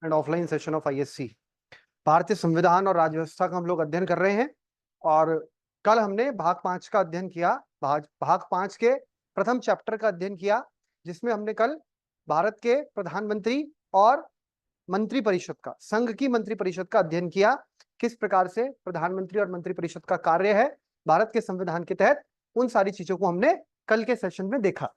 And offline session of ISC. भारतीय संविधान और राज्य व्यवस्था का हम लोग अध्ययन कर रहे हैं और कल हमने भाग 5 का अध्ययन किया। भाग 5 के प्रथम चैप्टर का अध्ययन किया, जिसमें हमने कल भारत के प्रधानमंत्री और मंत्री परिषद का, संघ की मंत्री परिषद का अध्ययन किया। किस प्रकार से प्रधानमंत्री और मंत्री परिषद का कार्य है भारत के संविधान के तहत, उन सारी चीजों को हमने कल के सेशन में देखा।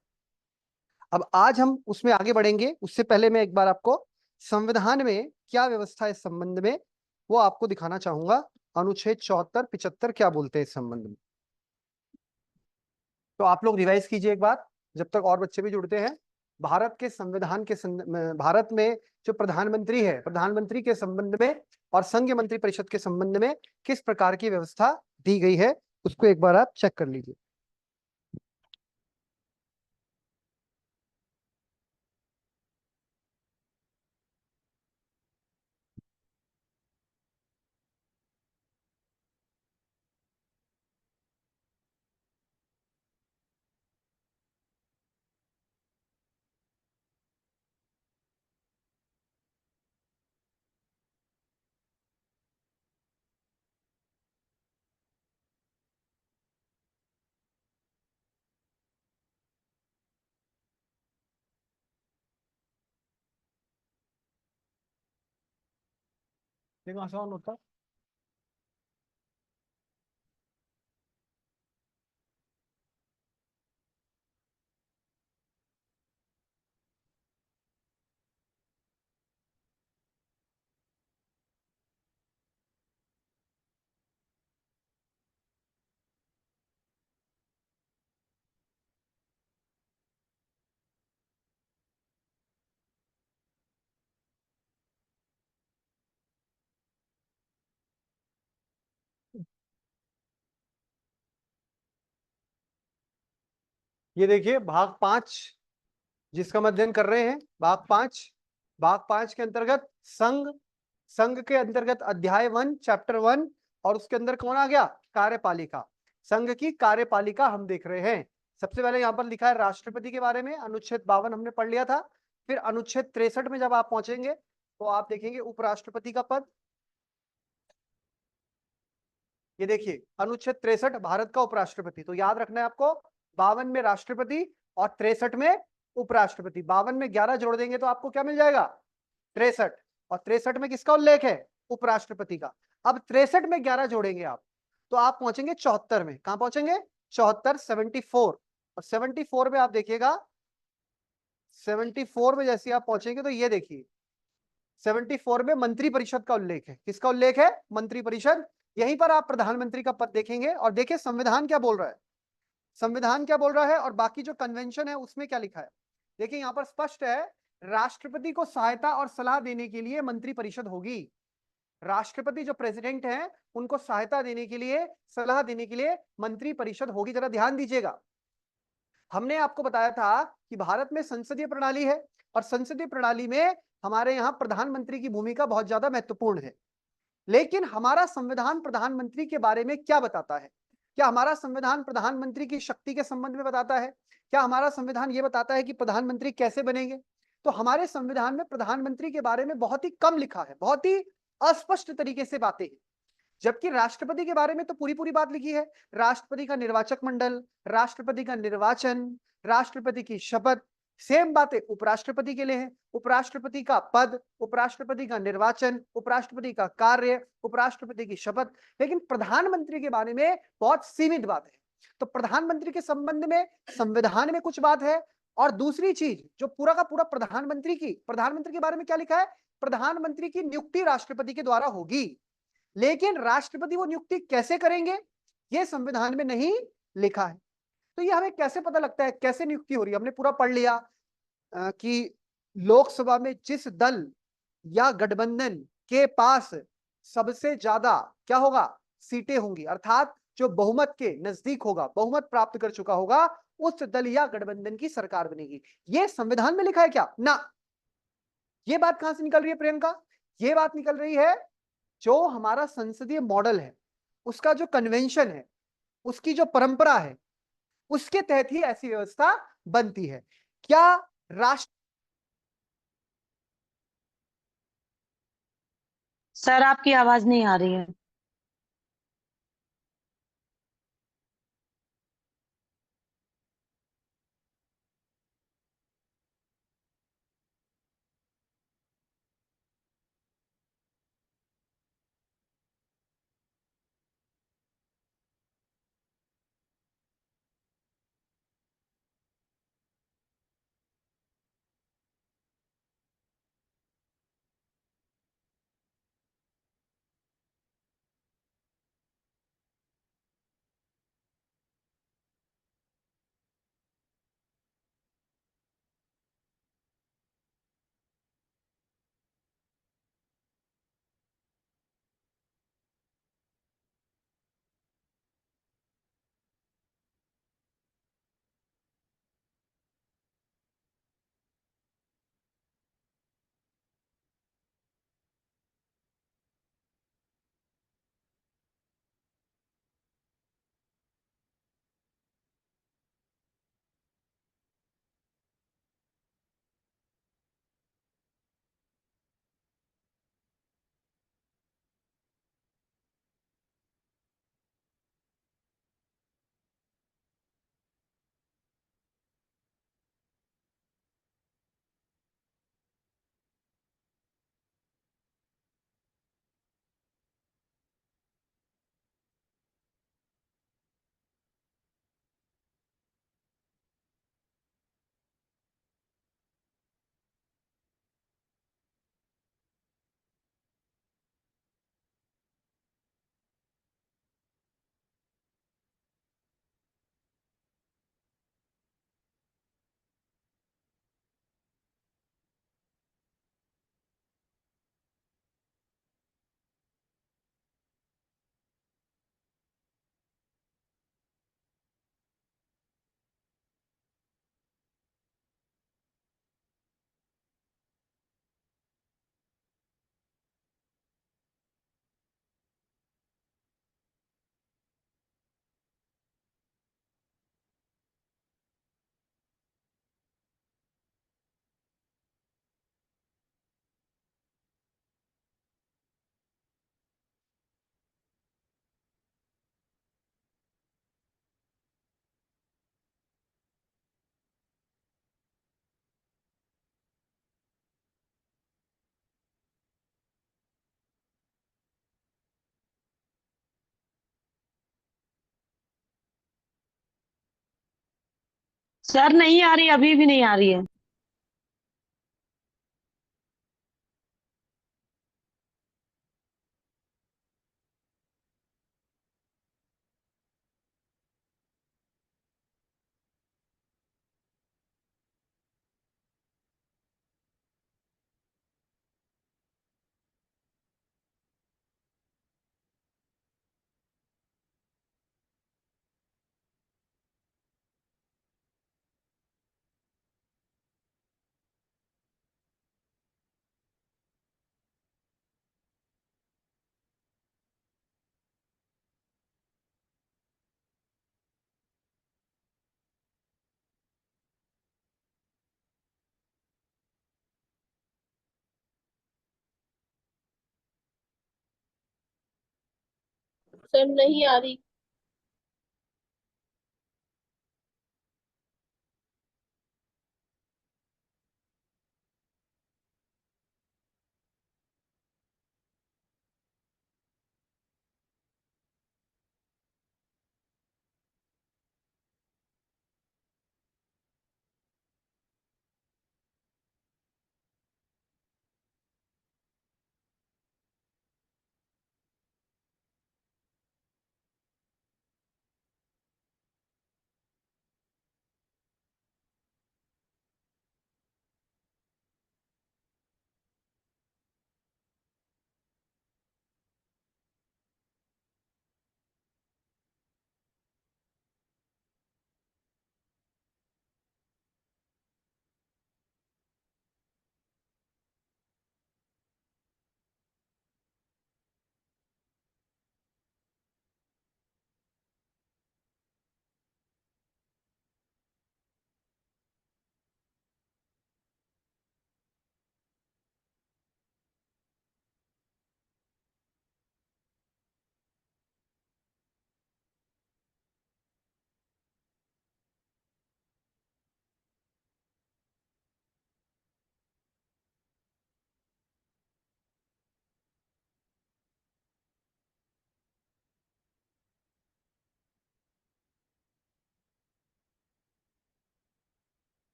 अब आज हम उसमें आगे बढ़ेंगे। उससे पहले मैं एक बार आपको संविधान में क्या व्यवस्था है इस संबंध में वो आपको दिखाना चाहूंगा। अनुच्छेद 74, 75 क्या बोलते हैं इस संबंध में। तो आप लोग रिवाइज कीजिए एक बार, जब तक और बच्चे भी जुड़ते हैं। भारत के संविधान के भारत में जो प्रधानमंत्री है, प्रधानमंत्री के संबंध में और संघ मंत्री परिषद के संबंध में किस प्रकार की व्यवस्था दी गई है, उसको एक बार आप चेक कर लीजिए। देखो आसान होता। ये देखिए भाग 5 जिसका हम अध्ययन कर रहे हैं, भाग 5 के अंतर्गत संघ, संघ के अंतर्गत अध्याय 1 चैप्टर 1, और उसके अंदर कौन आ गया, कार्यपालिका। संघ की कार्यपालिका हम देख रहे हैं। सबसे पहले यहां पर लिखा है राष्ट्रपति के बारे में, अनुच्छेद 52 हमने पढ़ लिया था। फिर अनुच्छेद 63 में जब आप पहुंचेंगे तो आप देखेंगे उपराष्ट्रपति का पद। ये देखिए अनुच्छेद 63 भारत का उपराष्ट्रपति। तो याद रखना है आपको, 52 में राष्ट्रपति और 63 में उपराष्ट्रपति। 52 में 11 जोड़ देंगे तो आपको क्या मिल जाएगा, 63। और 63 में किसका उल्लेख है, उपराष्ट्रपति का। अब 63 में 11 जोड़ेंगे आप तो आप पहुंचेंगे 74 में। कहां पहुंचेंगे, 74, 74। और 74 में आप देखिएगा, 74 में जैसे आप पहुंचेंगे तो ये देखिए 74 में मंत्री परिषद का उल्लेख है। किसका उल्लेख है, मंत्री परिषद। यहीं पर आप प्रधानमंत्री का पद देखेंगे और देखिए संविधान क्या बोल रहा है, संविधान क्या बोल रहा है और बाकी जो कन्वेंशन है उसमें क्या लिखा है। देखिए यहां पर स्पष्ट है, राष्ट्रपति को सहायता और सलाह देने के लिए मंत्री परिषद होगी। राष्ट्रपति जो प्रेसिडेंट हैं उनको सहायता देने के लिए, सलाह देने के लिए मंत्री परिषद होगी। जरा ध्यान दीजिएगा, हमने आपको बताया था कि भारत में संसदीय प्रणाली है और संसदीय प्रणाली में हमारे यहाँ प्रधानमंत्री की भूमिका बहुत ज्यादा महत्वपूर्ण है। लेकिन हमारा संविधान प्रधानमंत्री के बारे में क्या बताता है, क्या हमारा संविधान प्रधानमंत्री की शक्ति के संबंध में बताता है, क्या हमारा संविधान ये बताता है कि प्रधानमंत्री कैसे बनेंगे। तो हमारे संविधान में प्रधानमंत्री के बारे में बहुत ही कम लिखा है, बहुत ही अस्पष्ट तरीके से बातें हैं। जबकि राष्ट्रपति के बारे में तो पूरी पूरी बात लिखी है। राष्ट्रपति का निर्वाचक मंडल, राष्ट्रपति का निर्वाचन, राष्ट्रपति की शपथ, सेम बातें उपराष्ट्रपति के लिए है। उपराष्ट्रपति का पद, उपराष्ट्रपति का निर्वाचन, उपराष्ट्रपति का कार्य, उपराष्ट्रपति की शपथ। लेकिन प्रधानमंत्री के बारे में बहुत सीमित बात है। तो प्रधानमंत्री के संबंध में संविधान में कुछ बात है, और दूसरी चीज जो पूरा का पूरा प्रधानमंत्री के बारे में क्या लिखा है, प्रधानमंत्री की नियुक्ति राष्ट्रपति के द्वारा होगी। लेकिन राष्ट्रपति वो नियुक्ति कैसे करेंगे ये संविधान में नहीं लिखा है। तो ये हमें कैसे पता लगता है कैसे नियुक्ति हो रही है। हमने पूरा पढ़ लिया कि लोकसभा में जिस दल या गठबंधन के पास सबसे ज्यादा क्या होगा, सीटें होंगी, अर्थात जो बहुमत के नजदीक होगा, बहुमत प्राप्त कर चुका होगा, उस दल या गठबंधन की सरकार बनेगी। ये संविधान में लिखा है क्या, ना। ये बात कहां से निकल रही है प्रियंका, ये बात निकल रही है जो हमारा संसदीय मॉडल है, उसका जो कन्वेंशन है, उसकी जो परंपरा है, उसके तहत ही ऐसी व्यवस्था बनती है। क्या राष्ट्र सर आपकी आवाज नहीं आ रही है। सर नहीं आ रही, अभी भी नहीं आ रही है। सर नहीं आ रही।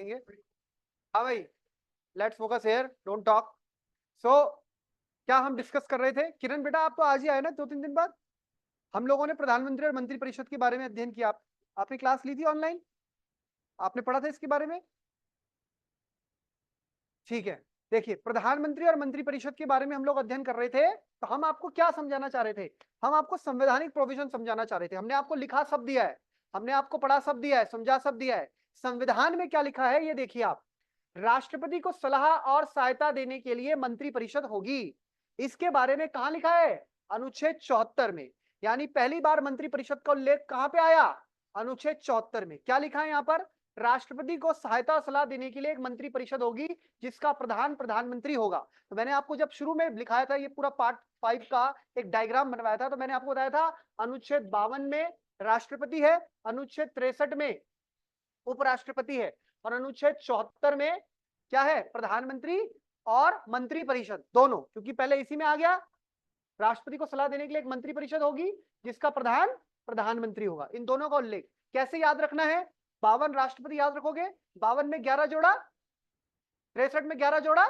देखेंगे। हाँ भाई, let's focus here, don't talk. So क्या हम डिस्कस कर रहे थे? किरण बेटा आप तो आज ही आए ना 2-3 दिन बाद। हम लोगों ने प्रधानमंत्री और मंत्री परिषद के बारे में अध्ययन किया। आपने क्लास ली थी ऑनलाइन, आपने पढ़ा था इसके बारे में? ठीक है, देखिए प्रधानमंत्री और मंत्री परिषद के बारे में हम लोग अध्ययन कर रहे थे। तो हम आपको क्या समझाना चाह रहे थे? हम आपको संवैधानिक प्रोविजन समझाना चाह रहे थे। हमने आपको लिखा सब दिया है, हमने आपको पढ़ा सब दिया है, समझा सब दिया है। संविधान में क्या लिखा है ये देखिए आप। राष्ट्रपति को सलाह और सहायता देने के लिए मंत्री परिषद होगी। इसके बारे में कहां लिखा है? अनुच्छेद 74 में। यानी पहली बार मंत्री परिषद का उल्लेख कहां पे आया? अनुच्छेद 74 में। क्या लिखा है यहां पर? राष्ट्रपति को सहायता और सलाह देने के लिए एक मंत्री परिषद होगी जिसका प्रधान प्रधानमंत्री होगा। तो मैंने आपको जब शुरू में लिखाया था ये पूरा पार्ट 5 का एक डायग्राम बनवाया था, तो मैंने आपको बताया था अनुच्छेद 52 में राष्ट्रपति है, अनुच्छेद 63 में उपराष्ट्रपति है, और अनुच्छेद 74 में क्या है? प्रधानमंत्री और मंत्री परिषद दोनों। क्योंकि पहले इसी में आ गया, राष्ट्रपति को सलाह देने के लिए एक मंत्री परिषद होगी जिसका प्रधान प्रधानमंत्री होगा। इन दोनों का उल्लेख कैसे याद रखना है? 52 राष्ट्रपति याद रखोगे, 52 में 11 जोड़ा, 63 में 11 जोड़ा,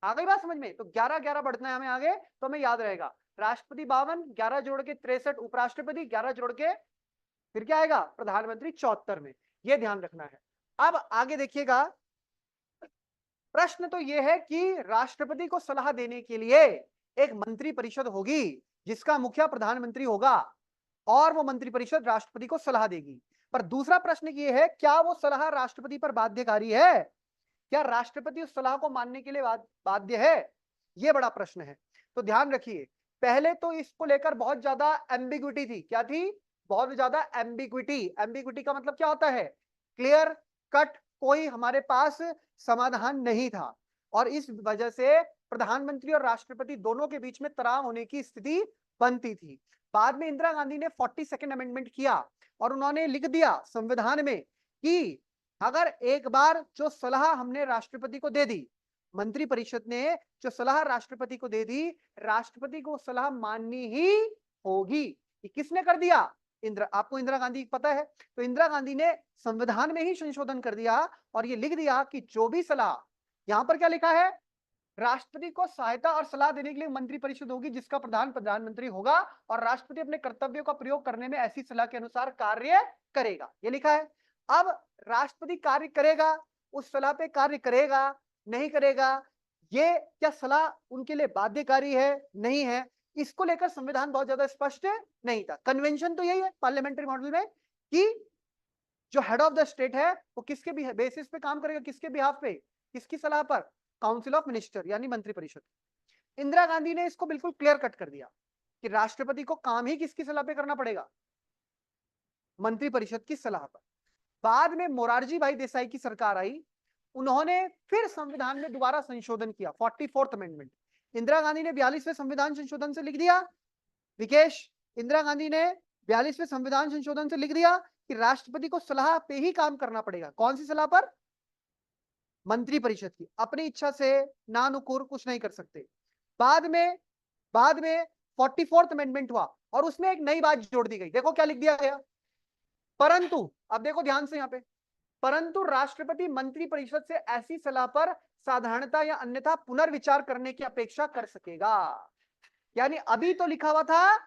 आ गई बात समझ में? तो 11-11 बढ़ना है हमें आगे, तो हमें याद रहेगा राष्ट्रपति 52, 11 जोड़ के 63 उपराष्ट्रपति, 11 जोड़ के फिर क्या आएगा? प्रधानमंत्री 74 में। यह ध्यान रखना है। अब आगे देखिएगा, प्रश्न तो यह है कि राष्ट्रपति को सलाह देने के लिए एक मंत्री परिषद होगी जिसका मुखिया प्रधानमंत्री होगा, और वो मंत्री परिषद राष्ट्रपति को सलाह देगी। पर दूसरा प्रश्न ये है, क्या वो सलाह राष्ट्रपति पर बाध्यकारी है? क्या राष्ट्रपति उस सलाह को मानने के लिए बाध्य है? ये बड़ा प्रश्न है। तो ध्यान रखिए, पहले तो इसको लेकर बहुत ज्यादा एम्बिग्विटी थी। क्या थी? बहुत ज्यादा एम्बिग्विटी। एम्बिग्विटी का मतलब क्या होता है? क्लियर कट कोई हमारे पास समाधान नहीं था, और इस वजह से प्रधानमंत्री और राष्ट्रपति दोनों के बीच में तनाव होने की स्थिति बनती थी। बाद में इंदिरा गांधी ने 42nd अमेंडमेंट किया और उन्होंने लिख दिया संविधान में कि अगर एक बार जो सलाह हमने राष्ट्रपति को दे दी, मंत्री परिषद ने जो सलाह राष्ट्रपति को दे दी, राष्ट्रपति को सलाह माननी ही होगी। ये किसने कर दिया? आपको इंदिरा गांधी पता है। तो इंदिरा गांधी ने संविधान में ही संशोधन कर दिया और ये लिख दिया कि जो भी सलाह, यहां पर क्या लिखा है? राष्ट्रपति को सहायता और सलाह देने के लिए मंत्री परिषद होगी जिसका प्रधान प्रधानमंत्री होगा, और राष्ट्रपति अपने कर्तव्यों का प्रयोग करने में ऐसी सलाह के अनुसार कार्य करेगा। ये लिखा है। अब राष्ट्रपति कार्य करेगा, उस सलाह पे कार्य करेगा नहीं करेगा, ये क्या सलाह उनके लिए बाध्यकारी है नहीं है, इसको लेकर संविधान बहुत ज्यादा स्पष्ट नहीं था। कन्वेंशन तो यही है पार्लियामेंट्री मॉडल में कि जो हेड ऑफ द स्टेट है वो किसके भी बेसिस पे काम करेगा, किसके बिहाफ पे, किसकी सलाह पर? काउंसिल ऑफ मिनिस्टर यानी मंत्री परिषद। इंदिरा गांधी ने इसको बिल्कुल क्लियर कट कर दिया कि राष्ट्रपति को काम ही किसकी सलाह पे करना पड़ेगा? मंत्री परिषद की सलाह पर। बाद में मोरारजी भाई देसाई की सरकार आई, उन्होंने फिर संविधान में दोबारा संशोधन किया, 44th अमेंडमेंट। इंदिरा गांधी ने 42वें संविधान संशोधन से लिख दिया, विकेश, इंदिरा गांधी ने 42वें संविधान संशोधन से लिख दिया कि राष्ट्रपति को सलाह पे ही काम करना पड़ेगा। कौन सी सलाह पर? मंत्री परिषद की। अपनी इच्छा से नानुकुर कुछ नहीं कर सकते। बाद में 44th अमेंडमेंट हुआ और उसमें एक नई बात जोड़ दी गई। देखो क्या लिख दिया गया, परंतु, अब देखो ध्यान से यहां पे, परंतु राष्ट्रपति मंत्री परिषद से ऐसी सलाह पर साधारणता या अन्यथा पुनर्विचार करने की अपेक्षा कर सकेगा। यानी अभी तो लिखा हुआ था,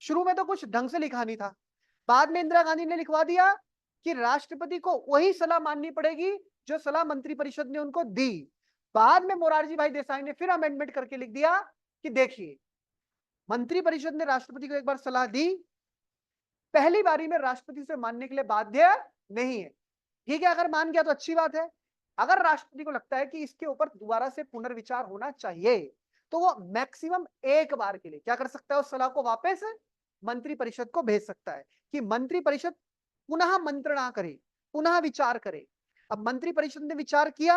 शुरू में तो कुछ ढंग से लिखा नहीं था, बाद में इंदिरा गांधी ने लिखवा दिया कि राष्ट्रपति को वही सलाह माननी पड़ेगी जो सलाह मंत्री परिषद ने उनको दी। बाद में मोरारजी भाई देसाई ने फिर अमेंडमेंट करके लिख दिया कि देखिए, मंत्री परिषद ने राष्ट्रपति को एक बार सलाह दी, पहली बारी में राष्ट्रपति से मानने के लिए बाध्य नहीं है। ठीक है, अगर मान गया तो अच्छी बात है। अगर राष्ट्रपति को लगता है कि इसके ऊपर दोबारा से पुनर्विचार होना चाहिए, तो वो मैक्सिमम एक बार के लिए क्या कर सकता है? उस सलाह को वापस मंत्री परिषद को भेज सकता है कि मंत्री परिषद पुनः मंत्रणा करे, पुनः विचार करे। अब मंत्री परिषद ने विचार किया,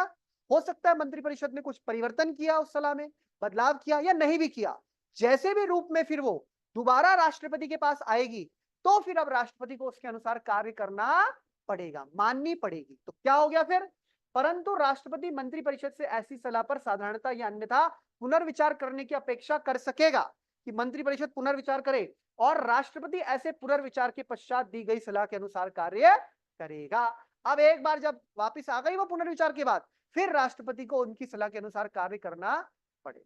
हो सकता है मंत्री परिषद ने कुछ परिवर्तन किया, उस सलाह में बदलाव किया या नहीं भी किया, जैसे भी रूप में फिर वो दोबारा राष्ट्रपति के पास आएगी, तो फिर अब राष्ट्रपति को उसके अनुसार कार्य करना पड़ेगा, माननी पड़ेगी। तो क्या हो गया फिर? परंतु राष्ट्रपति मंत्री परिषद से ऐसी सलाह पर साधारणता या अन्यथा पुनर्विचार करने की अपेक्षा कर सकेगा कि मंत्री परिषद पुनर्विचार करे, और राष्ट्रपति ऐसे पुनर्विचार के पश्चात दी गई सलाह के अनुसार कार्य करेगा। अब एक बार जब वापस आ गई वो पुनर्विचार के बाद, फिर राष्ट्रपति को उनकी सलाह के अनुसार कार्य करना पड़े।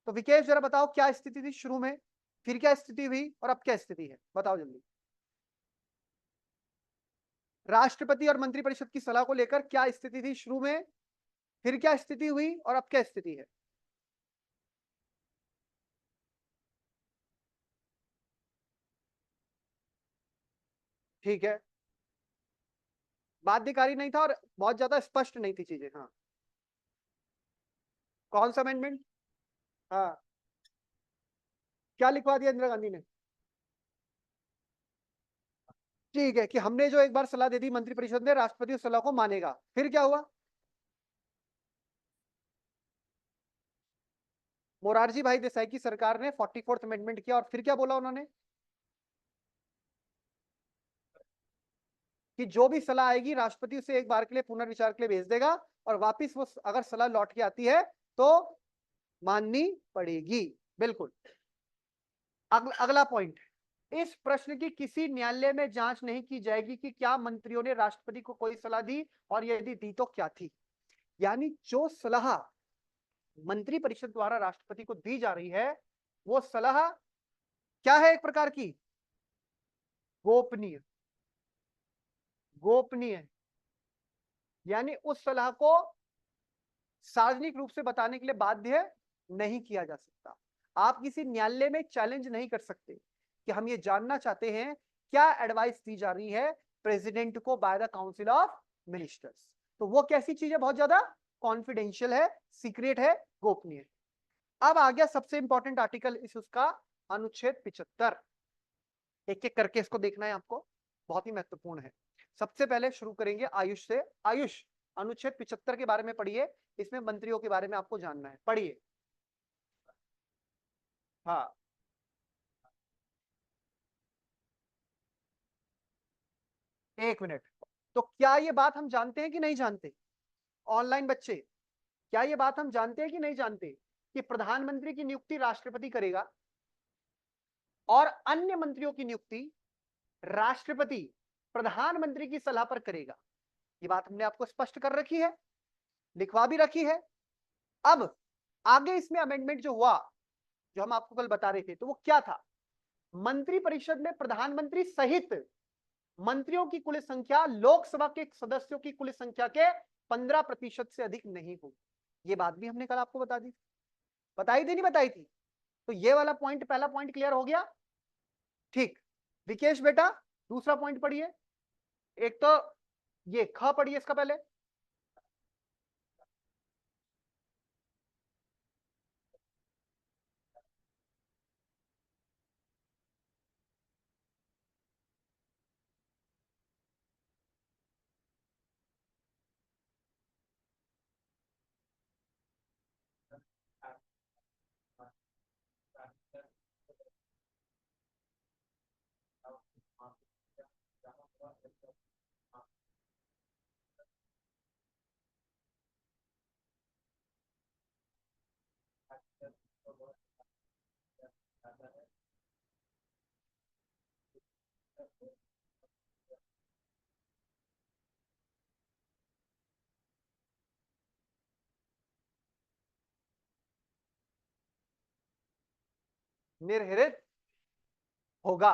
तो विकेश जरा बताओ क्या स्थिति थी शुरू में, फिर क्या स्थिति हुई और अब क्या स्थिति है, बताओ जल्दी। राष्ट्रपति और मंत्रिपरिषद की सलाह को लेकर क्या स्थिति थी शुरू में, फिर क्या स्थिति हुई और अब क्या स्थिति है? ठीक है, बाध्यकारी नहीं था और बहुत ज्यादा स्पष्ट नहीं थी चीजें। हाँ, कौन सा अमेंडमेंट? हाँ, क्या लिखवा दिया इंदिरा गांधी ने? ठीक है, कि हमने जो एक बार सलाह दे दी मंत्रिपरिषद ने, राष्ट्रपति उस सलाह को मानेगा। फिर क्या हुआ? मोरारजी भाई देसाई की सरकार ने 44th अमेंडमेंट किया और फिर क्या बोला उन्होंने? कि जो भी सलाह आएगी राष्ट्रपति उसे एक बार के लिए पुनर्विचार के लिए भेज देगा और वापिस वो अगर सलाह लौट के आती है तो माननी पड़ेगी। बिल्कुल। अगला पॉइंट, इस प्रश्न की किसी न्यायालय में जांच नहीं की जाएगी कि क्या मंत्रियों ने राष्ट्रपति को कोई सलाह दी और यदि दी तो क्या थी। यानी जो सलाह मंत्रिपरिषद द्वारा राष्ट्रपति को दी जा रही है वो सलाह क्या है? एक प्रकार की गोपनीय। गोपनीय यानी उस सलाह को सार्वजनिक रूप से बताने के लिए बाध्य नहीं किया जा सकता। आप किसी न्यायालय में चैलेंज नहीं कर सकते कि हम ये जानना चाहते हैं क्या एडवाइस दी जा रही है प्रेसिडेंट को by the council of ministers. तो वो कैसी चीज है? बहुत ज्यादा कॉन्फिडेंशियल है, सीक्रेट है, गोपनीय। अब आ गया सबसे इंपॉर्टेंट आर्टिकल इस उसका, अनुच्छेद 75। एक एक करके इसको देखना है आपको, बहुत ही महत्वपूर्ण है। सबसे पहले शुरू करेंगे आयुष से। आयुष, अनुच्छेद 75 के बारे में पढ़िए, इसमें मंत्रियों के बारे में आपको जानना है, पढ़िए। हाँ, एक मिनट। तो क्या ये बात हम जानते हैं कि नहीं जानते? ऑनलाइन बच्चे, क्या ये बात हम जानते हैं कि नहीं जानते कि प्रधानमंत्री की नियुक्ति राष्ट्रपति करेगा और अन्य मंत्रियों की नियुक्ति राष्ट्रपति प्रधानमंत्री की सलाह पर करेगा? ये बात हमने आपको स्पष्ट कर रखी है, लिखवा भी रखी है। अब आगे इसमें अमेंडमेंट जो हुआ, जो हम आपको कल बता रहे थे, तो वो क्या था? मंत्रिपरिषद में प्रधानमंत्री सहित मंत्रियों की कुल संख्या लोकसभा के सदस्यों की कुल संख्या के 15% से अधिक नहीं होगी। ये बात भी हमने कल आपको बता दी, बताई थी नहीं बताई थी? तो ये वाला पॉइंट, पहला पॉइंट क्लियर हो गया। ठीक, विकेश बेटा दूसरा पॉइंट पढ़िए। एक तो ये ख पढ़िए इसका पहले। निर्हित होगा।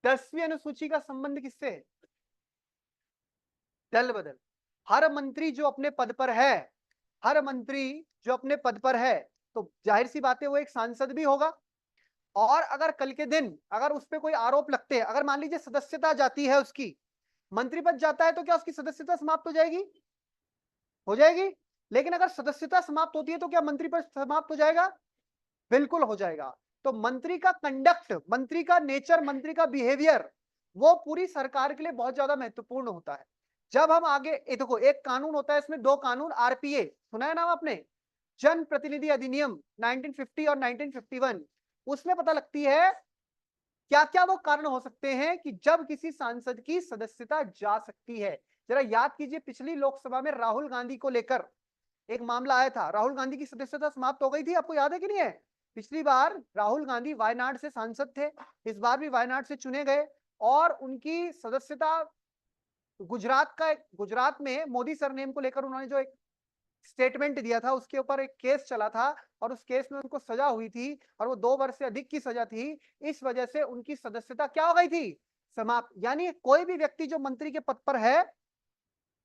10वीं अनुसूची का संबंध किससे है? दल बदल। हर मंत्री जो अपने पद पर है, हर मंत्री जो अपने पद पर है, तो जाहिर सी बात है वो एक सांसद भी होगा। और अगर कल के दिन अगर उस पर कोई आरोप लगते हैं, अगर मान लीजिए सदस्यता जाती है उसकी, मंत्री पद जाता है, तो क्या उसकी सदस्यता समाप्त हो जाएगी? हो जाएगी। लेकिन अगर सदस्यता समाप्त होती है तो क्या मंत्री पद समाप्त हो जाएगा? बिल्कुल हो जाएगा। तो मंत्री का कंडक्ट, मंत्री का नेचर, मंत्री का बिहेवियर, वो पूरी सरकार के लिए बहुत ज्यादा महत्वपूर्ण होता है। जब हम आगे देखो, एक कानून होता है, इसमें दो कानून, आरपीए सुना है नाम आपने, जन प्रतिनिधि अधिनियम 1950 और 1951, उसमें पता लगती है क्या क्या वो कारण हो सकते हैं कि जब किसी सांसद की सदस्यता जा सकती है। जरा याद कीजिए, पिछली लोकसभा में राहुल गांधी को लेकर एक मामला आया था, राहुल गांधी की सदस्यता समाप्त हो गई थी, आपको याद है कि नहीं है? पिछली बार राहुल गांधी वायनाड से सांसद थे, इस बार भी वायनाड से चुने गए और उनकी सदस्यता गुजरात में मोदी सरनेम को लेकर उन्होंने जो एक स्टेटमेंट दिया था, उसके ऊपर एक केस चला था और उस केस में उनको सजा हुई थी और वो 2 वर्ष से अधिक की सजा थी। इस वजह से उनकी सदस्यता क्या हो गई थी, समाप्त। यानी कोई भी व्यक्ति जो मंत्री के पद पर है,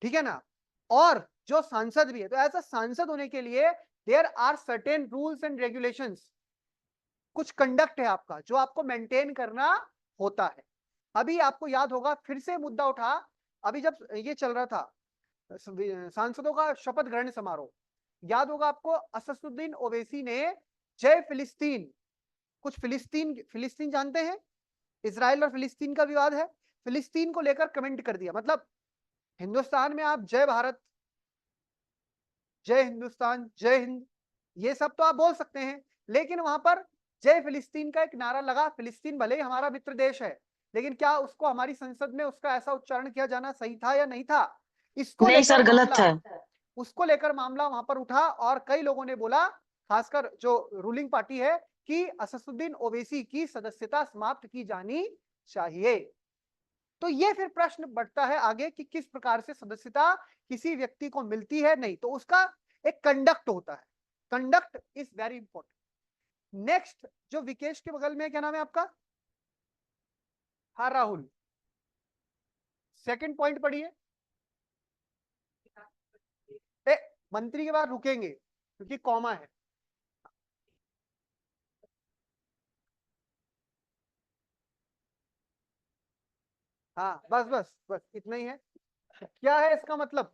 ठीक है ना, और जो सांसद भी है, तो ऐसा सांसद होने के लिए there are certain rules and regulations, कुछ कंडक्ट है आपका जो आपको मेंटेन करना होता है। अभी आपको याद होगा, फिर से मुद्दा उठा, अभी जब ये चल रहा था सांसदों का शपथ ग्रहण समारोह, याद होगा आपको, असदुद्दीन ओवैसी ने जय फिलिस्तीन, कुछ फिलिस्तीन जानते हैं, इजराइल और फिलिस्तीन का विवाद है, फिलिस्तीन को लेकर कमेंट कर दिया। मतलब हिंदुस्तान में आप जय भारत, जय हिंदुस्तान, जय हिंद, ये सब तो आप बोल सकते हैं, लेकिन वहां पर जय फिलिस्तीन का एक नारा लगा। फिलिस्तीन भले ही हमारा मित्र देश है, लेकिन क्या उसको हमारी संसद में उसका ऐसा उच्चारण किया जाना सही था या नहीं था, इसको नहीं सर, लेकर गलत है। उसको लेकर मामला वहां पर उठा और कई लोगों ने बोला, खासकर जो रूलिंग पार्टी है, कि असदुद्दीन ओवैसी की सदस्यता समाप्त की जानी चाहिए। तो ये फिर प्रश्न बढ़ता है आगे कि किस प्रकार से सदस्यता किसी व्यक्ति को मिलती है, नहीं तो उसका एक कंडक्ट होता है। Conduct is very important. Next, जो विकेश के बगल में, क्या नाम है आपका? हाँ राहुल, सेकंड पॉइंट पढ़िए। मंत्री के बाद रुकेंगे क्योंकि कॉमा है। हाँ बस बस बस इतना ही है। क्या है इसका मतलब?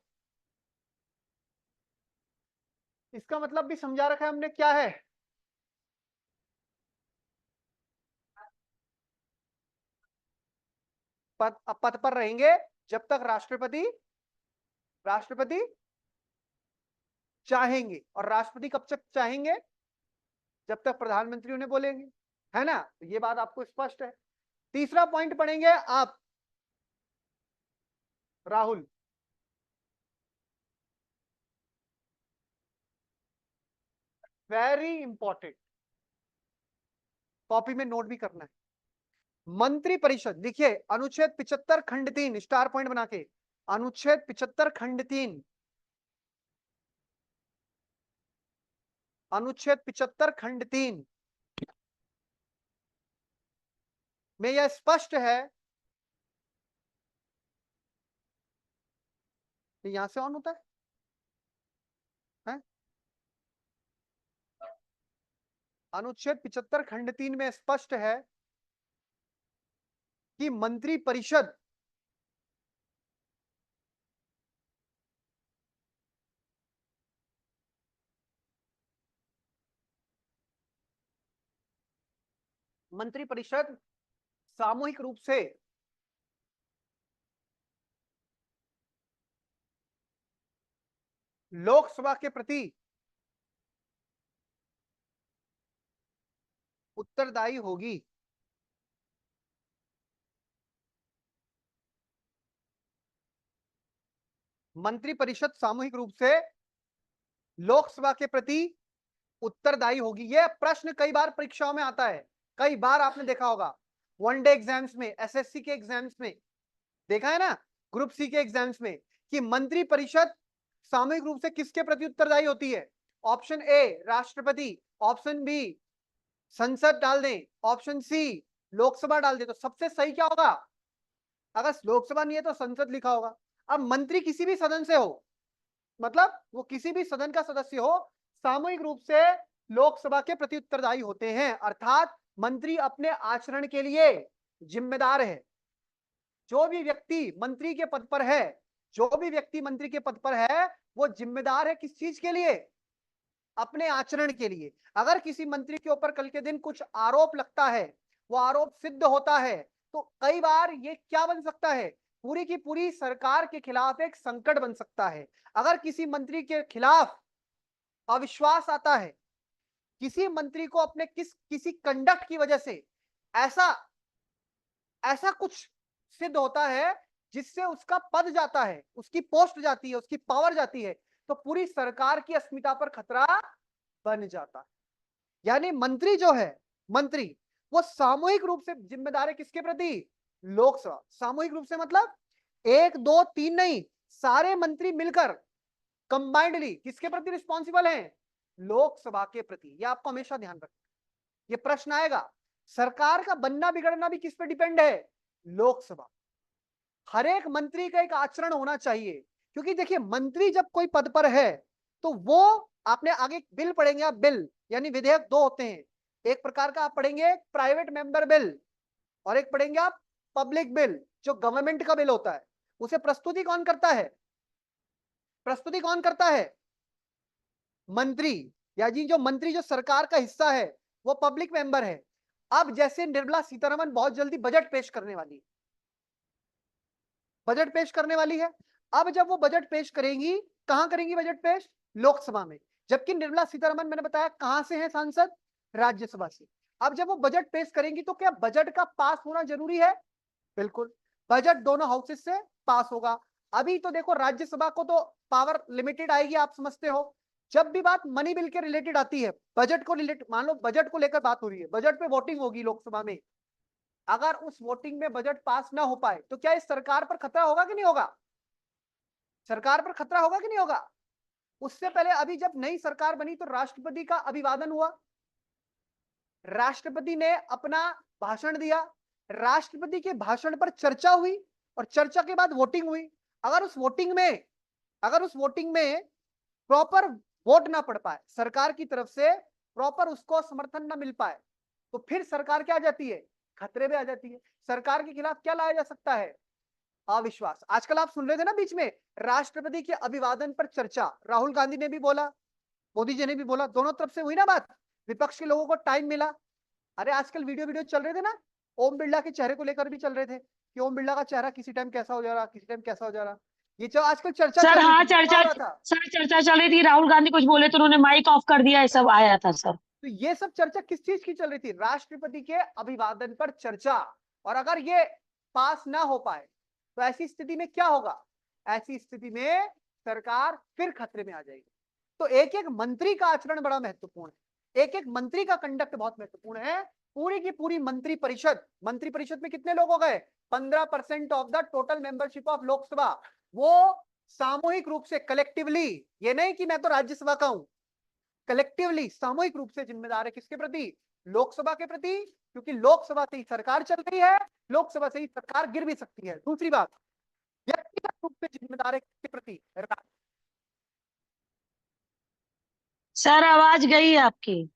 इसका मतलब भी समझा रखा है हमने, क्या है? पद पर रहेंगे जब तक राष्ट्रपति चाहेंगे, और राष्ट्रपति कब तक चाहेंगे? जब तक प्रधानमंत्री उन्हें बोलेंगे, है ना? ये बात आपको स्पष्ट है। तीसरा पॉइंट पढ़ेंगे आप राहुल, वेरी इंपॉर्टेंट, कॉपी में नोट भी करना है। मंत्री परिषद, देखिए अनुच्छेद 75 खंड 3, स्टार पॉइंट बना के, अनुच्छेद 75 खंड 3, अनुच्छेद 75 खंड 3 में यह स्पष्ट है, यहां से ऑन होता है? अनुच्छेद 75 खंड 3 में स्पष्ट है कि मंत्री परिषद सामूहिक रूप से लोकसभा के प्रति उत्तरदायी होगी। मंत्री परिषद सामूहिक रूप से लोकसभा के प्रति उत्तरदायी होगी। यह प्रश्न कई बार परीक्षाओं में आता है, कई बार आपने देखा होगा, वनडे एग्जाम्स में, एसएससी के एग्जाम्स में देखा है ना, ग्रुप सी के एग्जाम्स में, कि मंत्री परिषद सामूहिक रूप से किसके प्रति उत्तरदायी होती है? ऑप्शन ए राष्ट्रपति, ऑप्शन बी संसद डाल दें, ऑप्शन सी लोकसभा डाल दें, तो सबसे सही क्या होगा? अगर लोकसभा नहीं है तो संसद लिखा होगा। अब मंत्री किसी भी सदन से हो, मतलब वो किसी भी सदन का सदस्य हो, सामूहिक रूप से लोकसभा के प्रति उत्तरदायी होते हैं, अर्थात मंत्री अपने आचरण के लिए जिम्मेदार है। जो भी व्यक्ति मंत्री के पद पर है, जो भी व्यक्ति मंत्री के पद पर है, वो जिम्मेदार है किस चीज के लिए? अपने आचरण के लिए। अगर किसी मंत्री के ऊपर कल के दिन कुछ आरोप लगता है, वो आरोप सिद्ध होता है, तो कई बार ये क्या बन सकता है? पूरी की पूरी सरकार के खिलाफ एक संकट बन सकता है। अगर किसी मंत्री के खिलाफ अविश्वास आता है, किसी मंत्री को अपने किसी कंडक्ट की वजह से ऐसा ऐसा कुछ सिद्ध होता है जिससे उसका पद जाता है, उसकी पोस्ट जाती है, उसकी पावर जाती है, तो पूरी सरकार की अस्मिता पर खतरा बन जाता है। यानी मंत्री जो है, मंत्री वो सामूहिक रूप से जिम्मेदार है किसके प्रति? लोकसभा। सामूहिक रूप से मतलब एक दो तीन नहीं, सारे मंत्री मिलकर कंबाइंडली किसके प्रति रिस्पॉन्सिबल हैं? लोकसभा के प्रति। ये आपको हमेशा ध्यान रखना, ये प्रश्न आएगा। सरकार का बनना बिगड़ना भी किस पे डिपेंड है? लोकसभा। हर एक मंत्री का एक आचरण होना चाहिए, क्योंकि देखिए मंत्री जब कोई पद पर है तो वो, आपने आगे बिल पढ़ेंगे आप, बिल यानी विधेयक दो होते हैं। एक प्रकार का आप पढ़ेंगे प्राइवेट मेंबर बिल, और एक पढ़ेंगे आप पब्लिक बिल, जो गवर्नमेंट का बिल होता है। उसे प्रस्तुति कौन करता है? प्रस्तुति कौन करता है? मंत्री। या जी जो मंत्री जो सरकार का हिस्सा है वो पब्लिक मेंबर है। अब जैसे निर्मला सीतारमन बहुत जल्दी बजट पेश करने वाली है, बजट पेश करने वाली है। अब जब वो बजट पेश करेंगी, कहां करेंगी बजट पेश? लोकसभा में। जबकि निर्मला सीतारमन, मैंने बताया कहां से है सांसद? राज्यसभा से। अब जब वो बजट पेश करेंगी तो क्या बजट का पास होना जरूरी है? बिल्कुल। बजट दोनों हाउसेस से पास होगा। अभी तो देखो राज्यसभा को तो पावर लिमिटेड आएगी, आप समझते हो। जब भी बात मनी बिल के रिलेटेड आती है, बजट को रिलेटेड, मान लो बजट को लेकर बात हो रही है, बजट पे वोटिंग होगी लोकसभा में, अगर उस वोटिंग में बजट पास ना हो पाए तो क्या इस सरकार पर खतरा होगा कि नहीं होगा? सरकार पर खतरा होगा कि नहीं होगा? उससे पहले अभी जब नई सरकार बनी तो राष्ट्रपति का अभिवादन हुआ, राष्ट्रपति ने अपना भाषण दिया, राष्ट्रपति के भाषण पर चर्चा हुई, और चर्चा के बाद वोटिंग हुई। अगर उस वोटिंग में, अगर उस वोटिंग में प्रॉपर वोट ना पड़ पाए, सरकार की तरफ से प्रॉपर उसको समर्थन ना मिल पाए, तो फिर सरकार क्या आ जाती है? खतरे में आ जाती है। सरकार के खिलाफ क्या लाया जा सकता है? अविश्वास। आजकल आप सुन रहे थे ना बीच में, राष्ट्रपति के अभिवादन पर चर्चा, राहुल गांधी ने भी बोला, मोदी जी ने भी बोला, दोनों तरफ से हुई ना बात। विपक्ष के लोगों को टाइम मिला। अरे आजकल वीडियो वीडियो चल रहे थे ना, ओम बिरला के चेहरे को लेकर भी चल रहे थे कि ओम बिरला का चेहरा किसी टाइम कैसा हो जा रहा, किसी टाइम कैसा हो जा रहा। ये जो आजकल चर्चा सर चल रही हाँ थी, क्या चर्चा, हो रहा था? सर चर्चा चल रही थी, राहुल गांधी कुछ बोले तो उन्होंने माइक ऑफ कर दिया, ये सब आया था सर। तो ये सब चर्चा किस चीज की चल रही थी? राष्ट्रपति के अभिवादन पर चर्चा। और अगर ये पास ना हो पाए तो ऐसी स्थिति में क्या होगा? ऐसी स्थिति में सरकार फिर खतरे में आ जाएगी। तो एक एक मंत्री का आचरण बड़ा महत्वपूर्ण है, एक एक मंत्री का कंडक्ट बहुत महत्वपूर्ण है। पूरी की पूरी मंत्री परिषद, मंत्री परिषद में कितने लोग हो गए? 15% of the total membership of Lok Sabha. वो सामूहिक रूप से, कलेक्टिवली, ये नहीं कि मैं तो राज्यसभा का हूं, कलेक्टिवली सामूहिक रूप से जिम्मेदार है किसके प्रति? लोकसभा के प्रति। क्योंकि लोकसभा से ही सरकार चल रही है, लोकसभा से ही सरकार गिर भी सकती है। दूसरी बात, व्यक्तिगत रूप से जिम्मेदार है किसके प्रति? सर आवाज गई आपकी।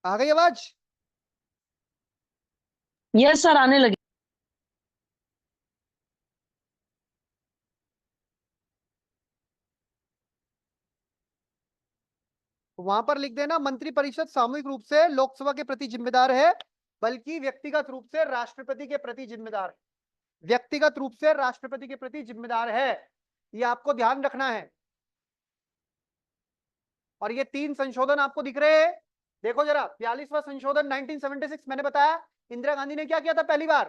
आ गई आवाज? यस सर, आने लगी। वहां पर लिख देना, मंत्रिपरिषद सामूहिक रूप से लोकसभा के प्रति जिम्मेदार है, बल्कि व्यक्तिगत रूप से राष्ट्रपति के प्रति जिम्मेदार है। व्यक्तिगत रूप से राष्ट्रपति के प्रति जिम्मेदार है, ये आपको ध्यान रखना है। और ये 3 संशोधन आपको दिख रहे हैं, देखो जरा। 42वां संशोधन 1976, मैंने बताया इंदिरा गांधी ने क्या किया था पहली बार,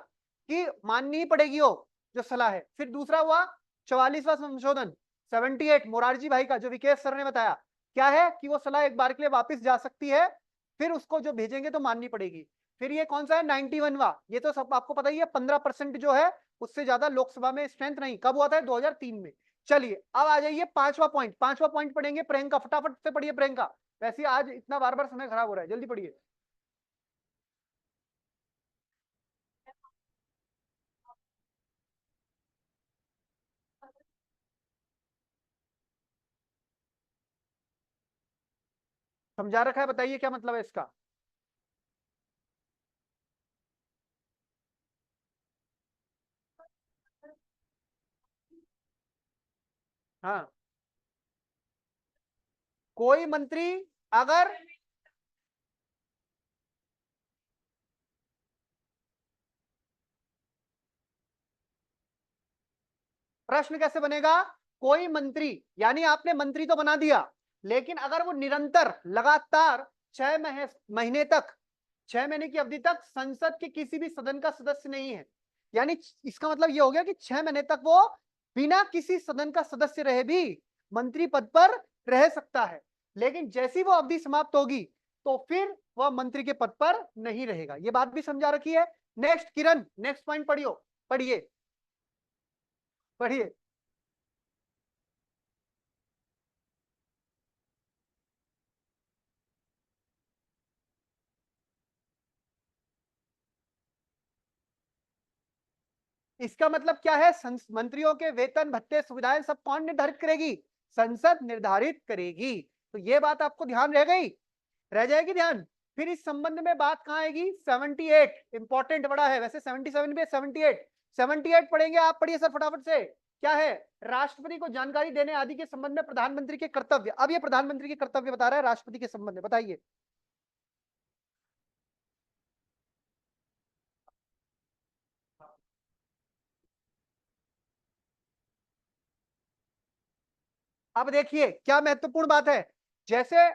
कि माननी ही पड़ेगी वो जो सलाह है। फिर दूसरा हुआ 44वां संशोधन 78, मोरारजी भाई का, जो विकेश सर ने बताया, क्या है कि वो सलाह एक बार के लिए वापस जा सकती है, फिर उसको जो भेजेंगे तो माननी पड़ेगी। फिर ये कौन सा है, 91वां, ये तो सब आपको पता ही है, 15% जो है उससे ज्यादा लोकसभा में स्ट्रेंथ नहीं। कब हुआ था, 2003 में। चलिए अब आ जाइए 5वां पॉइंट। 5वां पॉइंट पढ़ेंगे प्रियंका, फटाफट से पढ़िए प्रियंका। वैसे आज इतना बार बार समय खराब हो रहा है, जल्दी पढ़िए। समझा रखा है, बताइए क्या मतलब है इसका। हाँ, कोई मंत्री अगर, प्रश्न कैसे बनेगा, कोई मंत्री, यानी आपने मंत्री तो बना दिया, लेकिन अगर वो निरंतर लगातार 6 महीने तक, 6 महीने की अवधि तक संसद के किसी भी सदन का सदस्य नहीं है, यानी इसका मतलब ये हो गया कि 6 महीने तक वो बिना किसी सदन का सदस्य रहे भी मंत्री पद पर रह सकता है। लेकिन जैसी वो अवधि समाप्त होगी तो फिर वह मंत्री के पद पर नहीं रहेगा। ये बात भी समझा रखी है। नेक्स्ट किरण, नेक्स्ट पॉइंट पढ़ियो, पढ़िए पढ़िए। इसका मतलब क्या है, मंत्रियों के वेतन भत्ते सुविधाएं सब कौन निर्धारित करेगी, संसद निर्धारित करेगी। तो ये बात आपको ध्यान रह गई, रह जाएगी ध्यान। फिर इस संबंध में बात कहां आएगी, 78, इंपॉर्टेंट बड़ा है वैसे, 77 भी 78, 78 पढ़ेंगे आप, पढ़िए सर फटाफट से। क्या है, राष्ट्रपति को जानकारी देने आदि के संबंध में प्रधानमंत्री के कर्तव्य। अब ये प्रधानमंत्री के कर्तव्य बता रहा है राष्ट्रपति के संबंध में, बताइए। अब देखिए क्या महत्वपूर्ण बात है, जैसे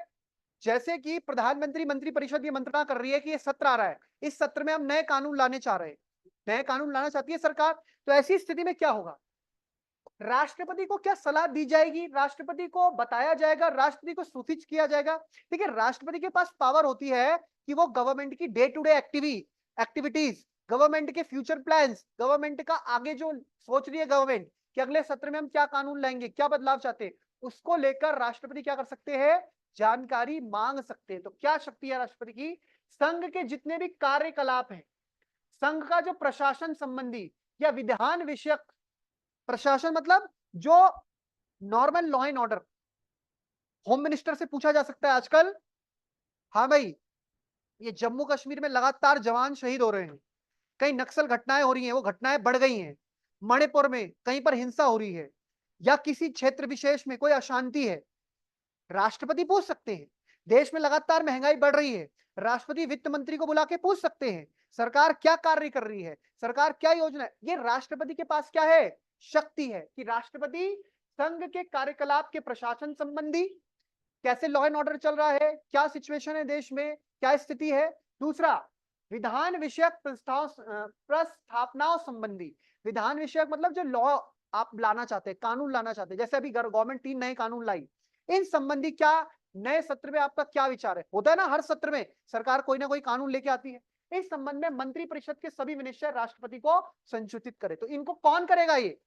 जैसे कि प्रधानमंत्री मंत्रिपरिषद ये मंत्रणा कर रही है कि ये सत्र आ रहा है, इस सत्र में हम नए कानून लाने चाह रहे हैं, नए कानून लाना चाहती है सरकार। तो ऐसी स्थिति में क्या होगा, राष्ट्रपति को क्या सलाह दी जाएगी, राष्ट्रपति को बताया जाएगा, राष्ट्रपति को सूचित किया जाएगा। देखिए राष्ट्रपति के पास पावर होती है कि वो गवर्नमेंट की day to day activities, government के फ्यूचर प्लान्स, गवर्नमेंट का आगे जो सोच रही है गवर्नमेंट कि अगले सत्र में हम क्या कानून लाएंगे, क्या बदलाव चाहते हैं, उसको लेकर राष्ट्रपति क्या कर सकते हैं, जानकारी मांग सकते हैं। तो क्या शक्ति है राष्ट्रपति की, संघ के जितने भी कार्यकलाप हैं, संघ का जो प्रशासन संबंधी या विधान विषयक, प्रशासन मतलब जो normal law and order, home minister से पूछा जा सकता है आजकल, हाँ भाई ये जम्मू कश्मीर में लगातार जवान शहीद हो रहे हैं, कई नक्सल घटनाएं हो रही हैं, वो घटनाएं बढ़ गई हैं, मणिपुर में कहीं पर हिंसा हो रही है, या किसी क्षेत्र विशेष में कोई अशांति है, राष्ट्रपति पूछ सकते हैं। देश में लगातार महंगाई बढ़ रही है, राष्ट्रपति वित्त मंत्री को बुला के पूछ सकते हैं सरकार क्या कार्य कर रही है, सरकार क्या योजना है। ये राष्ट्रपति के पास क्या है, शक्ति है कि राष्ट्रपति संघ के कार्यकलाप के प्रशासन संबंधी, कैसे लॉ एंड ऑर्डर चल रहा है, क्या सिचुएशन है देश में, क्या स्थिति है। दूसरा, विधान विषयक प्रस्थापनाओं संबंधी, विधान विषयक मतलब जो लॉ आप लाना चाहते हैं, कानून लाना चाहते हैं, जैसे अभी गवर्नमेंट 3 नए कानून लाई, इन संबंधी क्या नए सत्र में आपका क्या विचार है। होता है ना हर सत्र में सरकार कोई ना कोई कानून लेके आती है, इस संबंध में मंत्रिपरिषद के सभी विनिश्चय राष्ट्रपति को संसूचित करे। तो इनको कौन करेगा, ये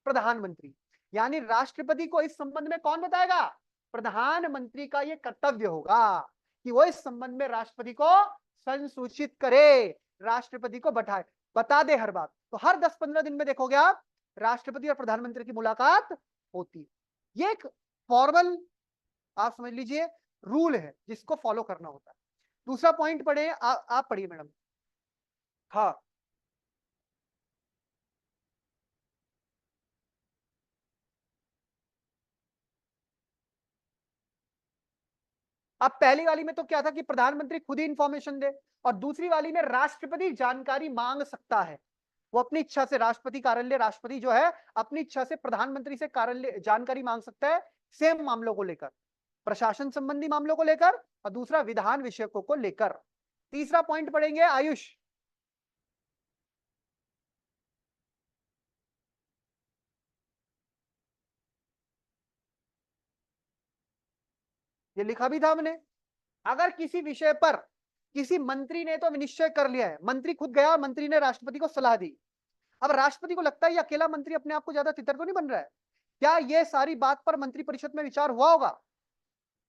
प्रधानमंत्री, यानी राष्ट्रपति को इस संबंध में कौन बताएगा, प्रधानमंत्री का ये कर्तव्य होगा कि वो इस संबंध में राष्ट्रपति को संसूचित करे, राष्ट्रपति को बता दे हर बात। तो हर 10-15 दिन में देखोगे आप राष्ट्रपति और प्रधानमंत्री की मुलाकात होती है। ये एक फॉर्मल आप समझ लीजिए रूल है जिसको फॉलो करना होता है। दूसरा पॉइंट पढ़े, आप पढ़िए मैडम। हाँ, अब पहली वाली में तो क्या था कि प्रधानमंत्री खुद ही इंफॉर्मेशन दे, और दूसरी वाली में राष्ट्रपति जानकारी मांग सकता है। वो अपनी इच्छा से राष्ट्रपति कार्यालय, राष्ट्रपति जो है अपनी इच्छा से प्रधानमंत्री से कार्यालय जानकारी मांग सकता है, सेम मामलों को लेकर, प्रशासन संबंधी मामलों को लेकर, और दूसरा विधान विषयकों को लेकर। तीसरा पॉइंट पढ़ेंगे आयुष। ये लिखा भी था हमने, अगर किसी विषय पर किसी मंत्री ने तो निश्चय कर लिया है, मंत्री खुद गया, मंत्री ने राष्ट्रपति को सलाह दी, अब राष्ट्रपति को लगता है ये अकेला मंत्री अपने आप को ज्यादा तितर तो नहीं बन रहा है, क्या ये सारी बात पर मंत्रिपरिषद में विचार हुआ होगा?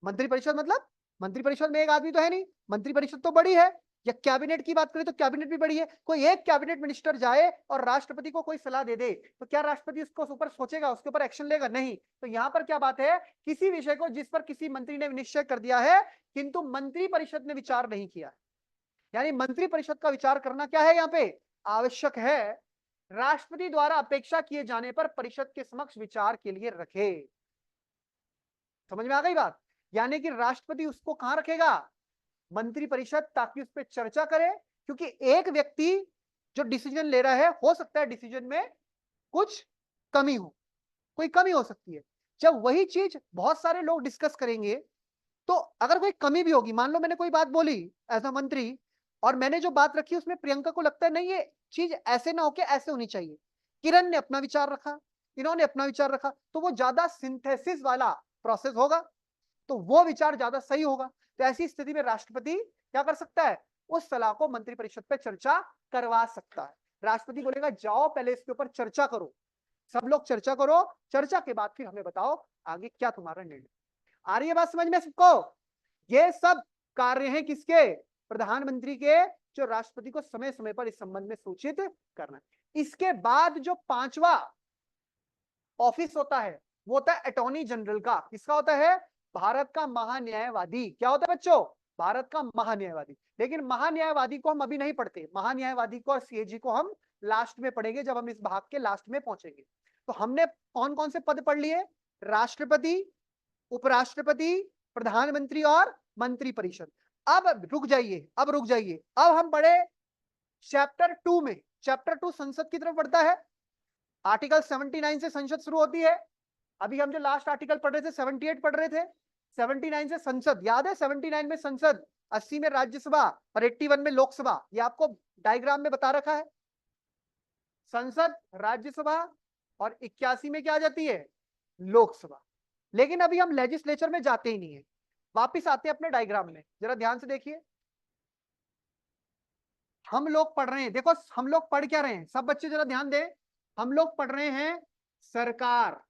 मंत्रिपरिषद मतलब मंत्रिपरिषद में एक आदमी तो है नहीं, मंत्रिपरिषद तो बड़ी है, या कैबिनेट की बात करें तो कैबिनेट भी बड़ी है। कोई एक कैबिनेट मिनिस्टर जाए और राष्ट्रपति को कोई सलाह दे दे, तो क्या राष्ट्रपति उसको ऊपर सोचेगा, उसके ऊपर एक्शन लेगा? नहीं। तो यहाँ पर क्या बात है, किसी विषय को जिस पर किसी मंत्री ने निश्चय कर दिया है किंतु मंत्रिपरिषद ने विचार नहीं किया, यानी मंत्रिपरिषद का विचार करना क्या है यहाँ पे आवश्यक है, राष्ट्रपति द्वारा अपेक्षा किए जाने पर परिषद के समक्ष विचार के लिए रखे। समझ में आ गई बात? यानी कि राष्ट्रपति उसको कहां रखेगा, मंत्रिपरिषद, ताकि उस पर चर्चा करे, क्योंकि एक व्यक्ति जो डिसीजन ले रहा है, हो सकता है डिसीजन में कुछ कमी हो, कोई कमी हो सकती है। जब वही चीज बहुत सारे लोग डिस्कस करेंगे, तो अगर कोई कमी भी होगी, मान लो मैंने कोई बात बोली एज अ मंत्री, और मैंने जो बात रखी उसमें प्रियंका को लगता है नहीं ये चीज ऐसे ना होके ऐसे होनी चाहिए, किरण ने अपना विचार रखा, इन्होंने अपना विचार रखा, तो वो ज्यादा सिंथेसिस वाला प्रोसेस होगा, तो वो विचार ज्यादा सही होगा। तो ऐसी स्थिति में राष्ट्रपति क्या कर सकता है, उस सलाह को मंत्रिपरिषद पे चर्चा करवा सकता है। राष्ट्रपति बोलेगा जाओ पहले इसके ऊपर चर्चा करो, सब लोग चर्चा करो, चर्चा के बाद फिर हमें बताओ आगे क्या तुम्हारा निर्णय। आ रही है बात समझ में सबको? ये सब कार्य हैं किसके, प्रधानमंत्री के, जो राष्ट्रपति को समय समय पर इस संबंध में सूचित करना। इसके बाद जो पांचवा ऑफिस होता है वो होता है अटॉर्नी जनरल का। किसका होता है, भारत का महान्यायवादी। क्या होता है बच्चों, भारत का महान्यायवादी। लेकिन महान्यायवादी को हम अभी नहीं पढ़ते, महान्यायवादी को और सीएजी को हम लास्ट में पढ़ेंगे, जब हम इस भाग के लास्ट में पहुंचेंगे। तो हमने कौन कौन से पद पढ़ लिए, राष्ट्रपति, उपराष्ट्रपति, प्रधानमंत्री और मंत्रिपरिषद। अब रुक जाइए, अब रुक जाइए, अब हम पढ़े चैप्टर 2 में। चैप्टर 2 संसद की तरफ बढ़ता है, आर्टिकल 79 से संसद शुरू होती है। अभी हम जो लास्ट आर्टिकल पढ़ रहे थे 78 पढ़ रहे थे, 79 से संसद, याद है 79 में संसद, 80 में राज्यसभा और 81 में लोकसभा। ये आपको डायग्राम में बता रखा है, संसद, राज्यसभा, और 81 में क्या आ जाती है, लोकसभा। लेकिन अभी हम लेजिस्लेचर में जाते ही नहीं है, वापिस आते हैं अपने डायग्राम में, जरा ध्यान से देखिए। हम लोग पढ़ रहे हैं, देखो हम लोग पढ़ क्या रहे हैं, सब बच्चे जरा ध्यान दें, हम लोग पढ़ रहे हैं सरकार,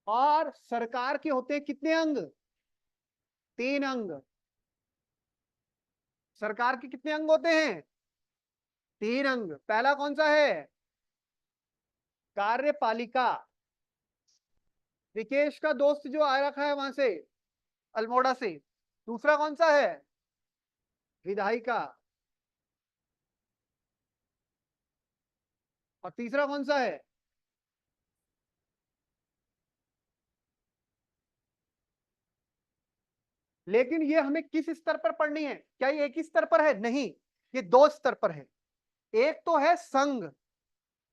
और सरकार के होते हैं कितने अंग, 3 अंग। सरकार के कितने अंग होते हैं, 3 अंग। पहला कौन सा है, कार्यपालिका, विकेश का दोस्त जो आ रखा है वहां से अल्मोड़ा से। दूसरा कौन सा है, विधायिका, और तीसरा कौन सा है, लेकिन ये हमें किस स्तर पर पढ़नी है, क्या ये एक ही स्तर पर है, नहीं, ये 2 स्तर पर है। एक तो है संघ,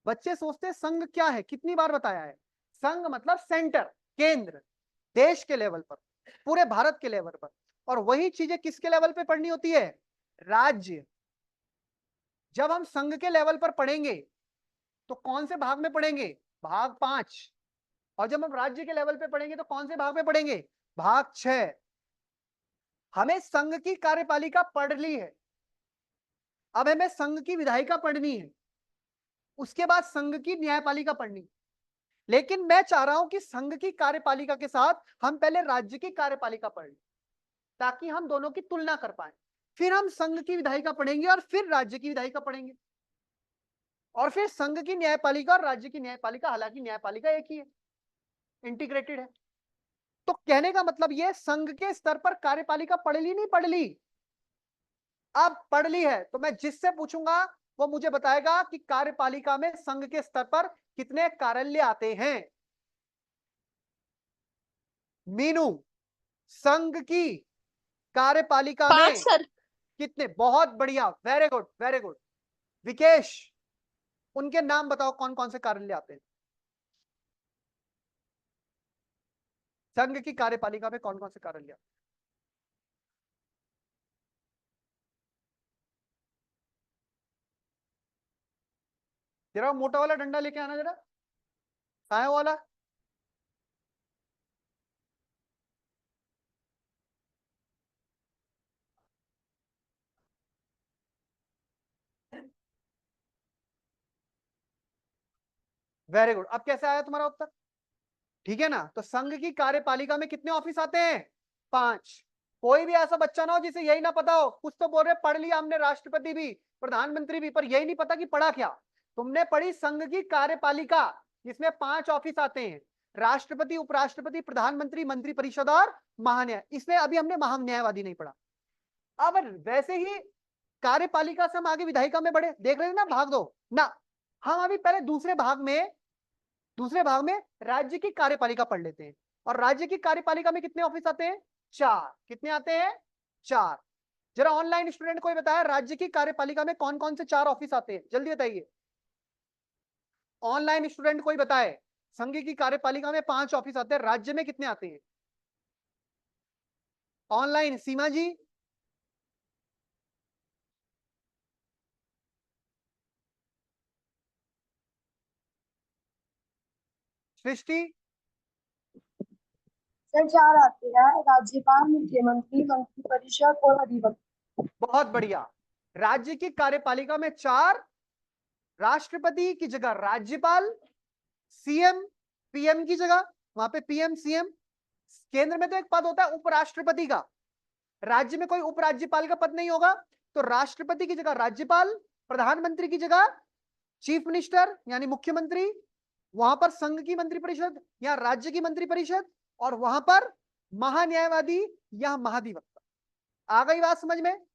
बच्चे सोचते हैं संघ क्या है, कितनी बार बताया है, संघ मतलब सेंटर, केंद्र, देश के लेवल पर, पूरे भारत के लेवल पर। और वही चीजें किसके लेवल पे पढ़नी होती है, राज्य। जब हम संघ के लेवल पर पढ़ेंगे तो कौन से भाग में पढ़ेंगे, भाग 5। और जब हम राज्य के लेवल पे पढ़ेंगे तो कौन से भाग में पढ़ेंगे, भाग 6। हमें संघ की कार्यपालिका पढ़ ली है, अब हमें संघ की विधायिका पढ़नी है, उसके बाद संघ की न्यायपालिका पढ़नी। लेकिन मैं चाह रहा हूं कि संघ की कार्यपालिका के साथ हम पहले राज्य की कार्यपालिका पढ़ लें, ताकि हम दोनों की तुलना कर पाए। फिर हम संघ की विधायिका पढ़ेंगे और फिर राज्य की विधायिका पढ़ेंगे, और फिर संघ की न्यायपालिका और राज्य की न्यायपालिका। हालांकि न्यायपालिका एक ही है, इंटीग्रेटेड है। तो कहने का मतलब ये संघ के स्तर पर कार्यपालिका पढ़ ली नहीं पढ़ ली? अब पढ़ ली है तो मैं जिससे पूछूंगा वो मुझे बताएगा कि कार्यपालिका में संघ के स्तर पर कितने कार्यालय आते हैं। मीनू, संघ की कार्यपालिका 5 में सर। कितने? बहुत बढ़िया, very good very good. Vikesh, उनके नाम बताओ कौन कौन से कार्यालय आते हैं संघ की कार्यपालिका में, कौन कौन से कार्यालय आते हैं? जरा वो मोटा वाला डंडा लेके आना जरा, कहाँ है वो वाला? Very good. अब कैसे आया तुम्हारा उत्तर? ठीक है ना? तो संघ की कार्यपालिका में कितने ऑफिस आते हैं? 5। कोई भी ऐसा बच्चा ना हो जिसे यही ना पता हो। कुछ तो बोल रहे पढ़ लिया हमने, राष्ट्रपति भी प्रधानमंत्री भी, पर यही नहीं पता कि पढ़ा क्या। तुमने पढ़ी संघ की कार्यपालिका, जिसमें 5 ऑफिस आते हैं, राष्ट्रपति, उपराष्ट्रपति, प्रधानमंत्री, मंत्री परिषद और महान्याय। इसमें अभी हमने महान्यायवादी नहीं पढ़ा। अब वैसे ही कार्यपालिका से हम आगे विधायिका में बढ़े, देख रहे थे ना भाग दो ना। हम अभी पहले दूसरे भाग में राज्य की कार्यपालिका पढ़ लेते हैं। और राज्य की कार्यपालिका में कितने ऑफिस आते हैं? 4। कितने आते हैं? 4। जरा ऑनलाइन स्टूडेंट कोई बताया राज्य की कार्यपालिका में कौन कौन से 4 ऑफिस आते हैं, जल्दी बताइए। ऑनलाइन स्टूडेंट कोई बताए, संघ की कार्यपालिका में 5 ऑफिस आते हैं, राज्य में कितने आते हैं? ऑनलाइन सीमा जी, सृष्टि, सर 4 आते हैं, राज्यपाल, मुख्यमंत्री, मंत्री परिषद और अधिवक्ता। बहुत बढ़िया। राज्य की कार्यपालिका में 4, राष्ट्रपति की जगह राज्यपाल, सीएम पीएम की जगह, वहां पे पीएम सीएम। केंद्र में तो एक पद होता है उपराष्ट्रपति का, राज्य में कोई उपराज्यपाल का पद नहीं होगा, तो राष्ट्रपति की जगह राज्यपाल, प्रधानमंत्री की जगह चीफ मिनिस्टर यानी मुख्यमंत्री, वहां पर संघ की मंत्रिपरिषद या राज्य की मंत्रिपरिषद, और वहां पर महान्यायवादी या महाधिवक्ता। आ गई बात समझ में?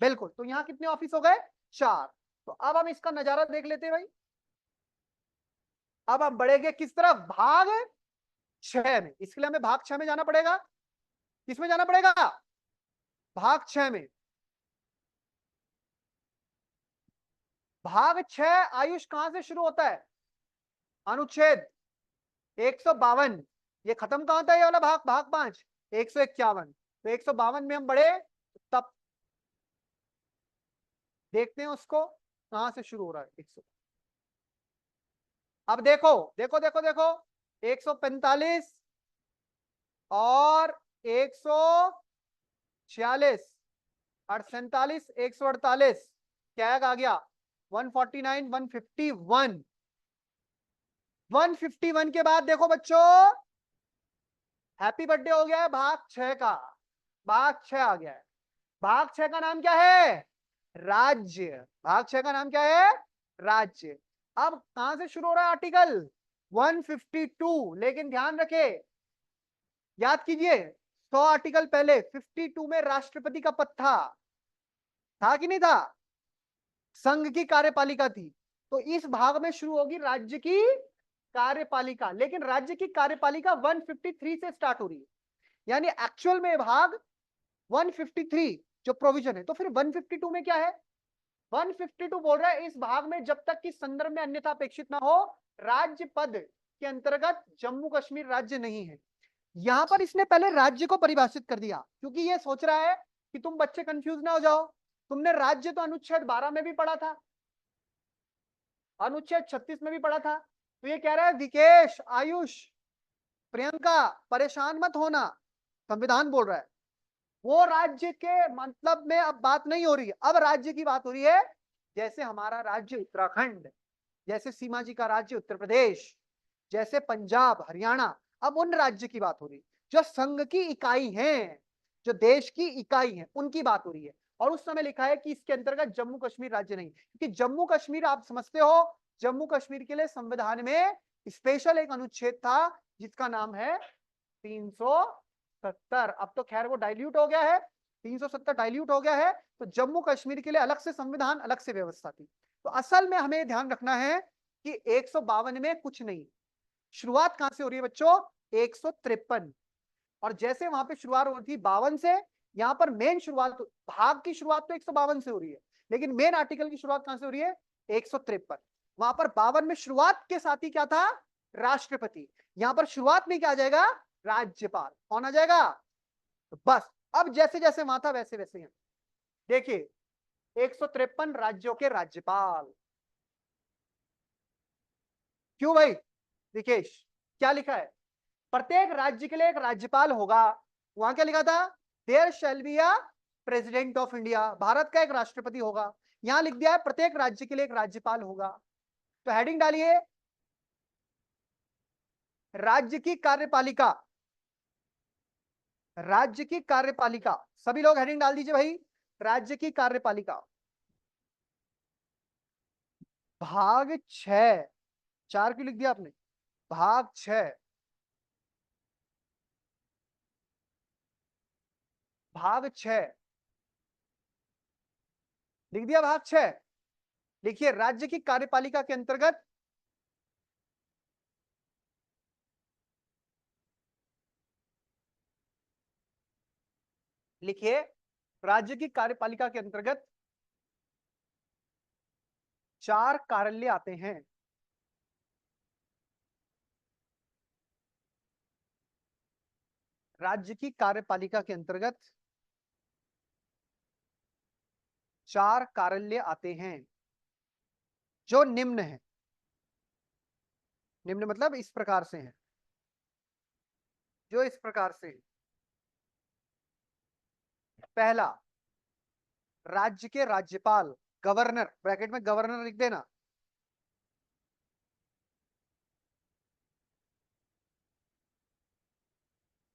बिल्कुल। तो यहां कितने ऑफिस हो गए? 4। तो अब हम इसका नजारा देख लेते हैं भाई। अब हम बढ़ेंगे किस तरफ? भाग 6 में। इसके लिए हमें भाग 6 में जाना पड़ेगा। किसमें जाना पड़ेगा? भाग 6 में। भाग 6 आयुष कहां से शुरू होता है? अनुच्छेद 152। ये खत्म कहां था ये वाला भाग? भाग 5 151। तो 152 में हम बढ़े, तब देखते हैं उसको कहां से शुरू हो रहा है। 100, अब देखो देखो देखो देखो, 145 और 146 और 47, 148, क्या आ गया? 149, 151। 151 के बाद देखो बच्चों, हैप्पी बर्थडे हो गया है भाग 6 का। भाग 6 आ गया है। भाग 6 का नाम क्या है? राज्य। भाग 6 का नाम क्या है? राज्य। अब कहां से शुरू हो रहा है आर्टिकल? 152। लेकिन ध्यान रखे, याद कीजिए, 100 आर्टिकल पहले 52 में राष्ट्रपति का पद था कि नहीं था? संघ की कार्यपालिका थी। तो इस भाग में शुरू होगी राज्य की कार्यपालिका, लेकिन राज्य की कार्यपालिका 153 से स्टार्ट हो रही है, यानी एक्चुअल में भाग 153 जो प्रोविजन है। तो फिर 152 में क्या है? 152 बोल रहा है इस भाग में जब तक कि संदर्भ में अन्यथा अपेक्षित ना हो, राज्य पद के अंतर्गत जम्मू कश्मीर राज्य नहीं है। यहां पर इसने पहले राज्य को परिभाषित कर दिया, क्योंकि ये सोच रहा है कि तुम बच्चे कंफ्यूज ना हो जाओ। तुमने राज्य तो अनुच्छेद 12 में भी पढ़ा था, अनुच्छेद 36 में भी पढ़ा था। तो ये कह रहा है विकेश, आयुष, प्रियंका, परेशान मत होना, संविधान बोल रहा है। वो राज्य के मतलब में अब बात नहीं हो रही है, अब राज्य की बात हो रही है। जैसे हमारा राज्य उत्तराखंड, जैसे सीमा जी का राज्य उत्तर प्रदेश, जैसे पंजाब, हरियाणा, अब उन राज्य की बात हो रही है जो संघ की इकाई हैं, जो देश की इकाई हैं, उनकी बात हो रही है। और उस समय लिखा है कि इसके अंतर्गत जम्मू कश्मीर राज्य नहीं, क्योंकि जम्मू कश्मीर आप समझते हो, जम्मू कश्मीर के लिए संविधान में स्पेशल एक अनुच्छेद था जिसका नाम है 370। अब तो खैर वो डाइल्यूट हो गया है, 370 डाइल्यूट हो गया है। तो जम्मू कश्मीर के लिए अलग से संविधान, अलग से व्यवस्था थी। तो असल में हमें ध्यान रखना है कि 152 में कुछ नहीं, शुरुआत कहां से हो रही है बच्चों? 153। और जैसे वहां पे शुरुआत हो रही थी 52 से, यहां पर मेन शुरुआत, भाग की शुरुआत तो 152 से हो रही है, लेकिन मेन आर्टिकल की शुरुआत कहां से हो रही है? 153। वहां पर 52 में शुरुआत के साथ ही क्या था? राष्ट्रपति। यहां पर शुरुआत में क्या आ जाएगा? राज्यपाल। कौन आ जाएगा? तो बस अब जैसे जैसे वहां था वैसे वैसे हैं। देखिए 153 राज्यों के राज्यपाल। क्यों भाई विकेश, क्या लिखा है? प्रत्येक राज्य के लिए एक राज्यपाल होगा। वहां क्या लिखा था? There shall be a president of India. Bharat का एक राष्ट्रपति होगा। यहां लिख दिया है प्रत्येक राज्य के लिए एक राज्यपाल होगा। तो हेडिंग डालिए, राज्य की कार्यपालिका। राज्य की कार्यपालिका, सभी लोग हेडिंग डाल दीजिए भाई, राज्य की कार्यपालिका। भाग 6, 4 क्यों लिख दिया आपने? भाग 6, भाग 6 लिख दिया, भाग 6। लिखिए राज्य की कार्यपालिका के अंतर्गत लिखिए राज्य की कार्यपालिका के अंतर्गत 4 कार्यालय आते हैं। राज्य की कार्यपालिका के अंतर्गत 4 कार्यालय आते हैं जो निम्न है। निम्न मतलब इस प्रकार से है, जो इस प्रकार से है। पहला, राज्य के राज्यपाल, गवर्नर, ब्रैकेट में गवर्नर लिख देना।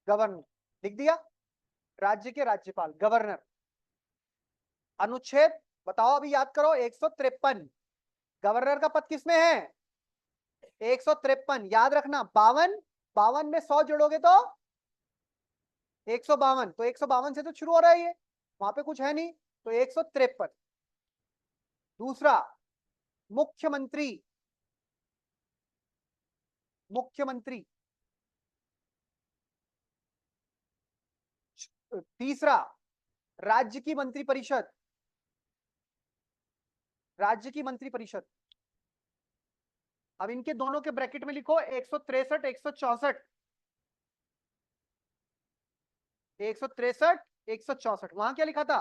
गवर्नर लिख दिया, राज्य के राज्यपाल गवर्नर। अनुच्छेद बताओ, अभी याद करो, 153। गवर्नर का पद किसमें है? 153। याद रखना 52, 52 में 100 जोड़ोगे तो 152। तो 152 से तो शुरू हो रहा है ये, वहां पे कुछ है नहीं, तो 153। दूसरा, मुख्यमंत्री। मुख्यमंत्री। तीसरा, राज्य की मंत्रिपरिषद। राज्य की मंत्रिपरिषद। अब इनके दोनों के ब्रैकेट में लिखो 163, 164। 163, 164। वहां क्या लिखा था?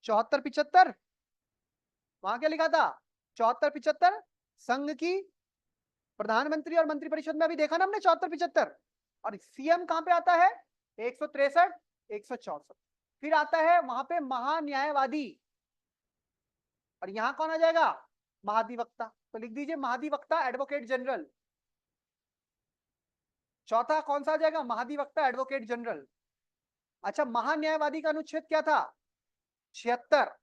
74, 75। वहां क्या लिखा था? 74, 75। संघ की प्रधानमंत्री और मंत्रिपरिषद में अभी देखा ना हमने 74, 75। और सीएम कहां पे आता है? 163, 164। फिर आता है वहां पे महान्यायवादी, और यहां कौन आ जाएगा? महाधिवक्ता। तो लिख दीजिए महाधिवक्ता, एडवोकेट जनरल। चौथा कौन सा आ जाएगा? महाधिवक्ता, एडवोकेट जनरल। अच्छा, महान्यायवादी का अनुच्छेद क्या था? 76।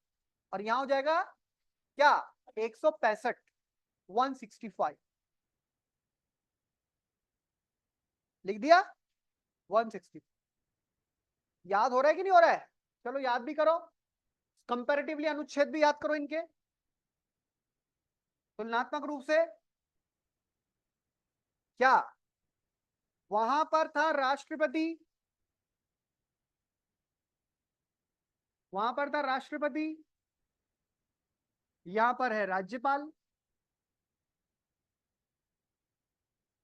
और यहां हो जाएगा क्या? 165, 165। लिख दिया 160। याद हो रहा है कि नहीं हो रहा है? चलो याद भी करो, कंपैरेटिवली अनुच्छेद भी याद करो इनके तुलनात्मक रूप से। क्या वहां पर था राष्ट्रपति, वहां पर था राष्ट्रपति, यहां पर है राज्यपाल।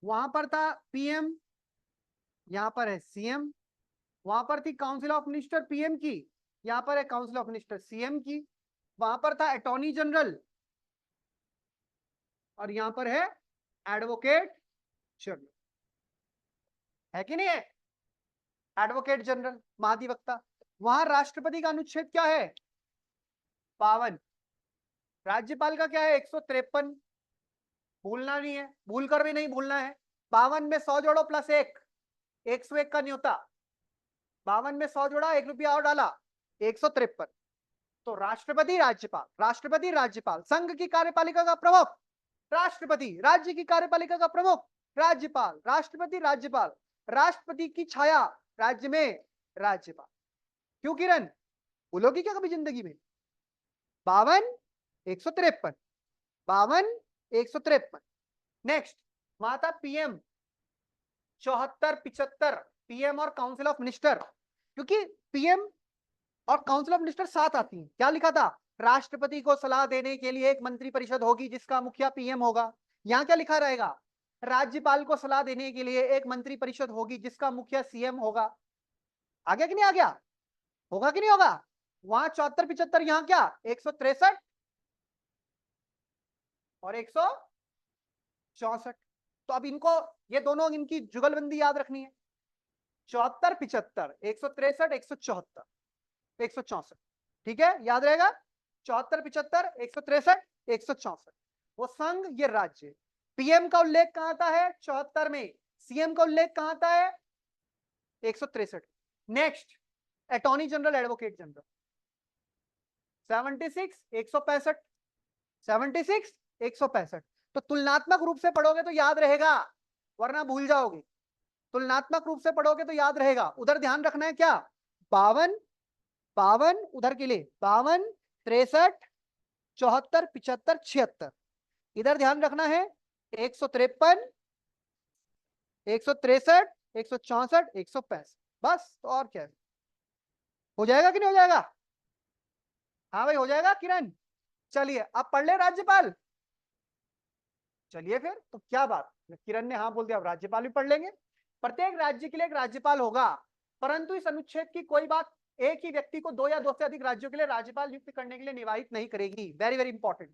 वहां पर था पीएम, यहां पर है सीएम। वहां पर थी काउंसिल ऑफ मिनिस्टर पीएम की, यहां पर है काउंसिल ऑफ मिनिस्टर सीएम की। वहां पर था अटॉर्नी जनरल, और यहां पर है एडवोकेट जनरल। है कि नहीं है? एडवोकेट जनरल, महाधिवक्ता। वहां राष्ट्रपति का अनुच्छेद क्या है? 52। राज्यपाल का क्या है? 153। भूलना नहीं है, भूल कर भी नहीं भूलना है। 52 में 100 जोड़ो प्लस 1, 101 का न्योता। 52 में 100 जोड़ा, 1 रुपया और डाला, 153। तो राष्ट्रपति राज्यपाल, राष्ट्रपति राज्यपाल। संघ की कार्यपालिका का प्रमुख राष्ट्रपति, राज्य की कार्यपालिका का प्रमुख राज्यपाल, राष्ट्रपति राज्यपाल। राष्ट्रपति की छाया राज्य में राज्यपाल। क्यों किरण, बोलोगी क्या कभी जिंदगी में? 52 153, 52 153। नेक्स्ट, वहां था पीएम 74 75, पीएम और काउंसिल ऑफ मिनिस्टर, क्योंकि पीएम और काउंसिल ऑफ मिनिस्टर साथ आती हैं। क्या लिखा था? राष्ट्रपति को सलाह देने के लिए एक मंत्री परिषद होगी जिसका मुखिया पीएम होगा। यहां क्या लिखा रहेगा? राज्यपाल को सलाह देने के लिए एक मंत्री परिषद होगी जिसका मुखिया सीएम होगा। आ गया कि नहीं आ गया? होगा कि नहीं होगा? वहां 74 75, यहां क्या 163 और 164। तो अब इनको, ये दोनों इनकी जुगलबंदी याद रखनी है। 74 75, 163 174 164, ठीक है, याद रहेगा। 74 75 163 164, वो संघ, ये राज्य। पीएम का उल्लेख कहां आता है? 74 में। सीएम का उल्लेख कहां आता है? 163। Next, attorney general, advocate general 76 165, 76 165। तो तुलनात्मक रूप से पढ़ोगे तो याद रहेगा, वरना भूल जाओगे। तुलनात्मक रूप से पढ़ोगे तो याद रहेगा। उधर ध्यान रखना है क्या? 52 52, उधर के लिए 52 63 74 75 76। इधर ध्यान रखना है 153 163 164 165। बस, तो और क्या है? हो जाएगा कि नहीं हो जाएगा? हाँ भाई, हो जाएगा किरण। चलिए अब पढ़ ले राज्यपाल। चलिए फिर, तो क्या बात, किरण ने हाँ बोल दिया, अब राज्यपाल भी पढ़ लेंगे। प्रत्येक राज्य के लिए एक राज्यपाल होगा, परंतु इस अनुच्छेद की कोई बात एक ही व्यक्ति को 2 या 2 से अधिक राज्यों के लिए राज्यपाल नियुक्त करने के लिए निवाहित नहीं करेगी। Very very important.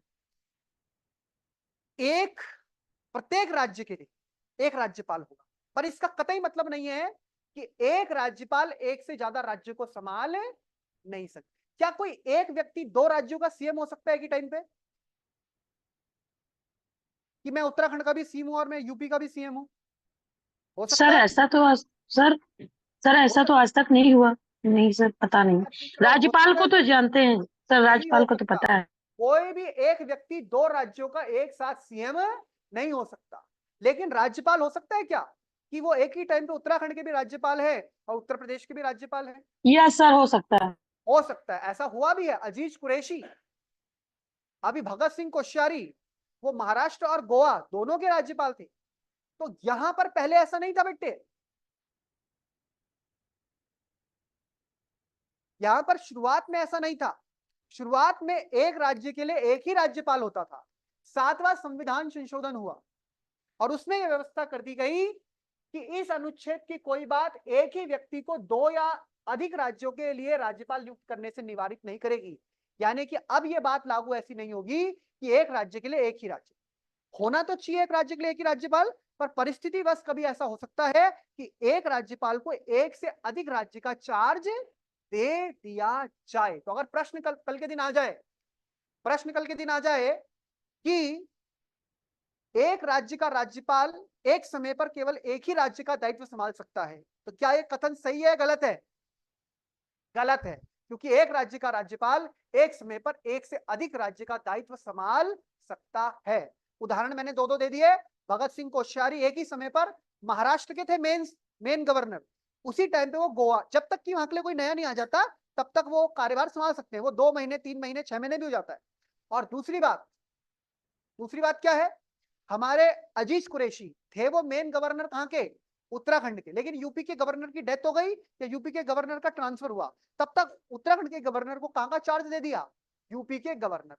एक, प्रत्येक राज्य के लिए एक राज्यपाल होगा, पर इसका कतई मतलब नहीं है कि एक राज्यपाल एक से ज्यादा राज्यों को संभाल नहीं सकते। क्या कोई एक व्यक्ति 2 राज्यों का सीएम हो सकता है कि टाइम पे? कि मैं उत्तराखंड का भी सीएम हूं और मैं यूपी का भी सीएम हूं? हो सकता सर है? ऐसा तो सर सर ऐसा तो आज तक नहीं हुआ। नहीं सर, पता नहीं। राज्यपाल को तो जानते हैं सर, नहीं हो राज्यपाल को तो सकता। पता है। कोई भी एक व्यक्ति 2 राज्यों का एक साथ सीएम नहीं हो सकता, लेकिन राज्यपाल हो सकता है क्या? कि वो एक ही टाइम पे उत्तराखंड के भी राज्यपाल है और उत्तर प्रदेश के भी राज्यपाल है। यस सर, हो सकता है। हो सकता है, ऐसा हुआ भी है। अजीज कुरैशी, अभी भगत सिंह कोश्यारी, वो महाराष्ट्र और गोवा दोनों के राज्यपाल थे। तो यहां पर पहले ऐसा नहीं था बेटे, यहां पर शुरुआत में ऐसा नहीं था। शुरुआत में एक राज्य के लिए एक ही राज्यपाल होता था। 7वां संविधान संशोधन हुआ और उसमें यह व्यवस्था कर दी गई कि इस अनुच्छेद की कोई बात एक ही व्यक्ति को 2 या अधिक राज्यों के लिए राज्यपाल नियुक्त करने से निवारित नहीं करेगी। यानी कि अब यह बात लागू ऐसी नहीं होगी कि एक राज्य के लिए एक ही राज्य होना तो चाहिए, एक राज्य के लिए एक ही राज्यपाल, पर परिस्थिति बस कभी ऐसा हो सकता है कि एक राज्यपाल को एक से अधिक राज्य का चार्ज दे दिया जाए। तो अगर प्रश्न कल के दिन आ जाए, प्रश्न कल के दिन आ जाए कि एक राज्य का राज्यपाल एक समय पर केवल एक ही राज्य का दायित्व संभाल सकता है, तो क्या यह कथन सही है, गलत है? गलत है, क्योंकि एक राज्य का राज्यपाल एक समय पर एक से अधिक राज्य का दायित्व संभाल सकता है। उदाहरण मैंने 2 दे दिए। भगत सिंह कोश्यारी एक ही समय पर महाराष्ट्र के थे मेन गवर्नर, उसी टाइम पे वो गोवा, जब तक कि वहां के लिए कोई नया नहीं आ जाता तब तक वो कार्यभार संभाल सकते हैं। वो 2 महीने 3 महीने 6 महीने भी हो जाता है। और दूसरी बात क्या है, हमारे अजीज कुरैशी थे वो मेन गवर्नर कहां के? उत्तराखंड के, लेकिन यूपी के गवर्नर की डेथ हो गई या यूपी के गवर्नर का ट्रांसफर हुआ, तब तक उत्तराखंड के गवर्नर को कहां का चार्ज दे दिया? यूपी के गवर्नर।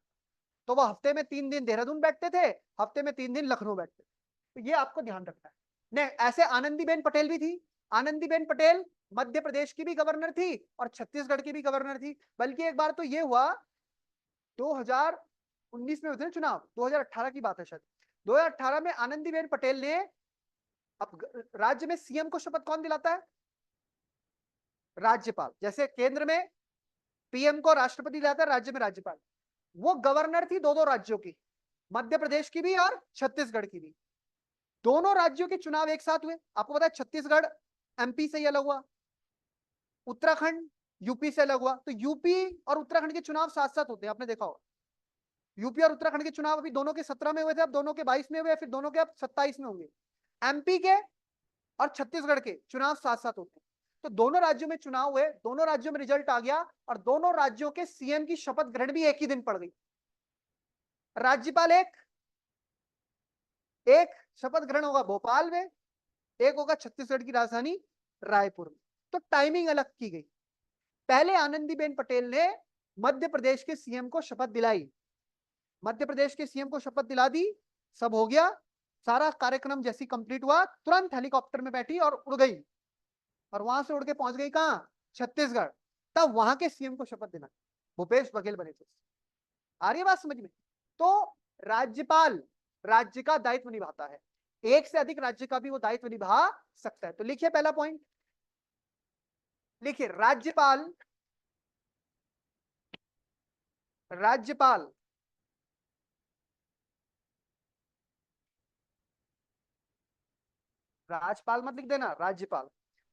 तो वो हफ्ते में 3 दिन देहरादून बैठते थे, हफ्ते में 3 दिन लखनऊ बैठते थे। तो ये आपको ध्यान रखना है। नहीं, ऐसे आनंदीबेन पटेल भी थी। आनंदीबेन पटेल मध्य प्रदेश की भी गवर्नर थी और छत्तीसगढ़ की भी गवर्नर थी। बल्कि एक बार तो ये हुआ 2019 में हुए थे चुनाव, 2018 की बात है शायद। 2018 में आनंदीबेन पटेल ने, अब राज्य में सीएम को शपथ कौन दिलाता है? राज्यपाल। जैसे केंद्र में पीएम को राष्ट्रपति दिलाता है, राज्य में राज्यपाल। वो गवर्नर थी 2 राज्यों की, मध्य प्रदेश की भी और छत्तीसगढ़ की भी। दोनों राज्यों के चुनाव एक साथ हुए। आपको पता है छत्तीसगढ़ एमपी से ही अलग हुआ, उत्तराखंड यूपी से अलग हुआ। तो यूपी और उत्तराखंड के चुनाव साथ साथ होते हैं, आपने देखा होगा। यूपी और उत्तराखंड के चुनाव अभी दोनों के 17 में हुए थे, अब दोनों के 22 में हुए, फिर दोनों के अब 27 में होंगे। एमपी के और छत्तीसगढ़ के चुनाव साथ साथ होते हैं। तो दोनों राज्यों में चुनाव हुए, दोनों राज्यों में रिजल्ट आ गया और दोनों राज्यों के सीएम की शपथ ग्रहण भी एक ही दिन पड़ गई। राज्यपाल एक शपथ ग्रहण होगा भोपाल में, एक होगा छत्तीसगढ़ की राजधानी रायपुर में। तो टाइमिंग अलग की गई। पहले आनंदीबेन पटेल ने मध्य प्रदेश के सीएम को शपथ दिलाई, मध्य प्रदेश के सीएम को शपथ दिला दी, सब हो गया, सारा कार्यक्रम जैसी कंप्लीट हुआ, तुरंत हेलीकॉप्टर में बैठी और उड़ गई, और वहां से उड़ के पहुंच गई कहां, छत्तीसगढ़। तब वहां के सीएम को शपथ देना, भूपेश बघेल बने थे। आ रही है बात समझ में? तो राज्यपाल राज्य का दायित्व निभाता है, एक से अधिक राज्य का भी वो दायित्व निभा सकता है। तो लिखिए पहला पॉइंट, लिखिए राज्यपाल राज्यपाल राज्यपाल मत लिख देना, राज्यपाल।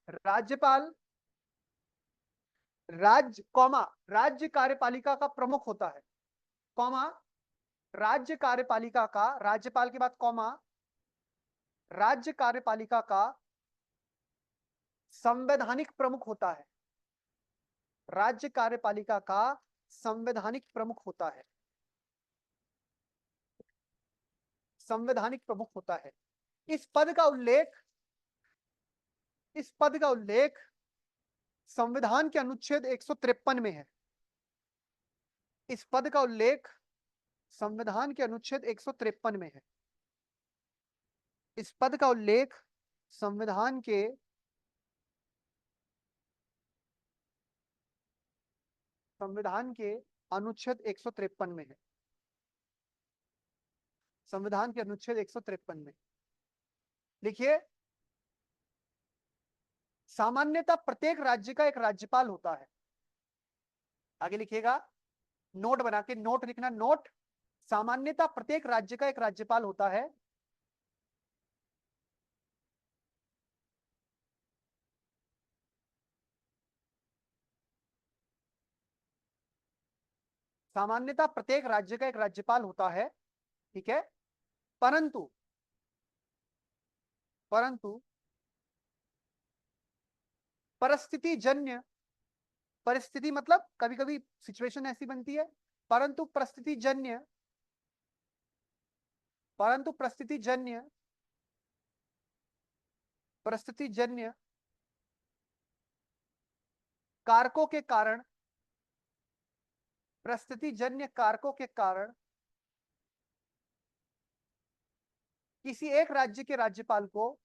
राज्यपाल राज्य कौमा राज्य कार्यपालिका का प्रमुख होता है, कौमा राज्य कार्यपालिका का, राज्यपाल के बाद कौमा, राज्य कार्यपालिका का संवैधानिक प्रमुख होता है, राज्य कार्यपालिका का संवैधानिक प्रमुख होता है, संवैधानिक प्रमुख होता है। इस पद का उल्लेख, इस पद का उल्लेख संविधान के अनुच्छेद 153 में है। इस पद का उल्लेख संविधान के अनुच्छेद 153 में है। इस पद का उल्लेख संविधान के अनुच्छेद 153 में है, संविधान के अनुच्छेद 153 में। लिखिए सामान्यतः प्रत्येक राज्य का एक राज्यपाल होता है। आगे लिखिएगा, नोट बना के, नोट लिखना, नोट, सामान्यतः प्रत्येक राज्य का एक राज्यपाल होता है। सामान्यतः प्रत्येक राज्य का एक राज्यपाल होता है, ठीक है। परंतु परंतु परिस्थिति जन्य, परिस्थिति मतलब कभी कभी सिचुएशन ऐसी बनती है, परंतु परिस्थिति जन्य, परंतु परिस्थिति जन्य, परिस्थिति जन्य कारकों के कारण, परिस्थिति जन्य कारकों के कारण किसी एक राज्य के राज्यपाल को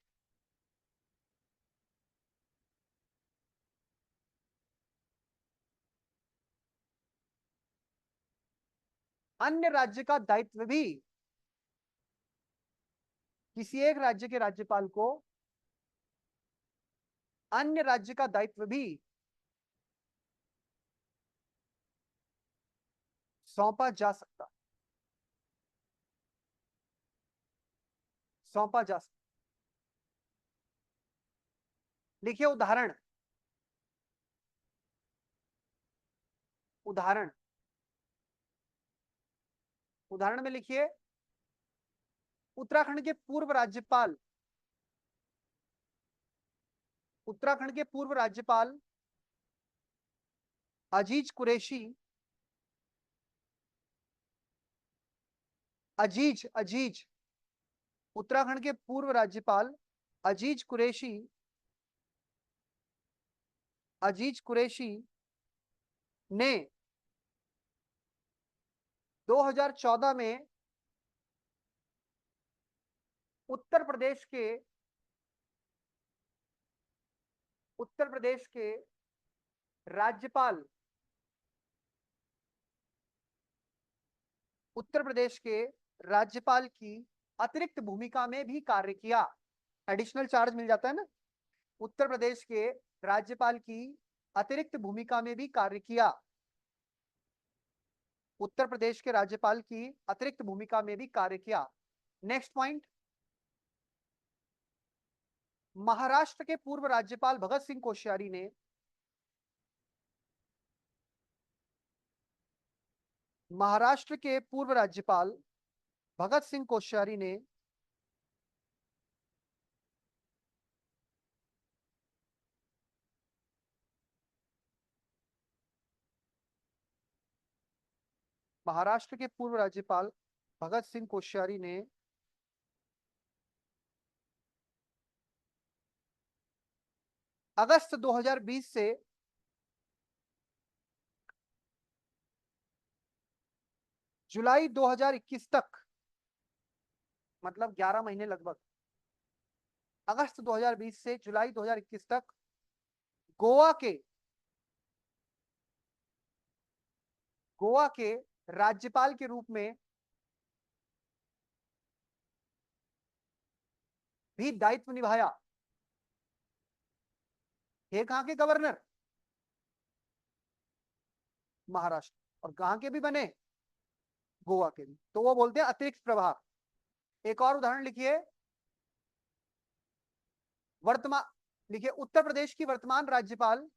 अन्य राज्य का दायित्व भी, किसी एक राज्य के राज्यपाल को अन्य राज्य का दायित्व भी सौंपा जा सकता, सौंपा जा सकता। लिखिए उदाहरण, उदाहरण, उदाहरण में लिखिए उत्तराखंड के पूर्व राज्यपाल, उत्तराखंड के पूर्व राज्यपाल अजीज कुरैशी, अजीज अजीज उत्तराखंड के पूर्व राज्यपाल अजीज कुरैशी, अजीज कुरैशी ने 2014 में उत्तर प्रदेश के, उत्तर प्रदेश के राज्यपाल, उत्तर प्रदेश के राज्यपाल की अतिरिक्त भूमिका में भी कार्य किया। एडिशनल चार्ज मिल जाता है ना, उत्तर प्रदेश के राज्यपाल की अतिरिक्त भूमिका में भी कार्य किया, उत्तर प्रदेश के राज्यपाल की अतिरिक्त भूमिका में भी कार्य किया। नेक्स्ट पॉइंट, महाराष्ट्र के पूर्व राज्यपाल भगत सिंह कोश्यारी ने, महाराष्ट्र के पूर्व राज्यपाल भगत सिंह कोश्यारी ने महाराष्ट्र के पूर्व राज्यपाल भगत सिंह कोश्यारी ने अगस्त 2020 से जुलाई 2021 तक, मतलब 11 महीने लगभग, अगस्त 2020 से जुलाई 2021 तक गोवा के राज्यपाल के रूप में भी दायित्व निभाया। ये कहां के गवर्नर? महाराष्ट्र। और कहां के भी बने? गोवा के भी। तो वो बोलते हैं अतिरिक्त प्रभार। एक और उदाहरण लिखिए, वर्तमान लिखिए, उत्तर प्रदेश की वर्तमान राज्यपाल,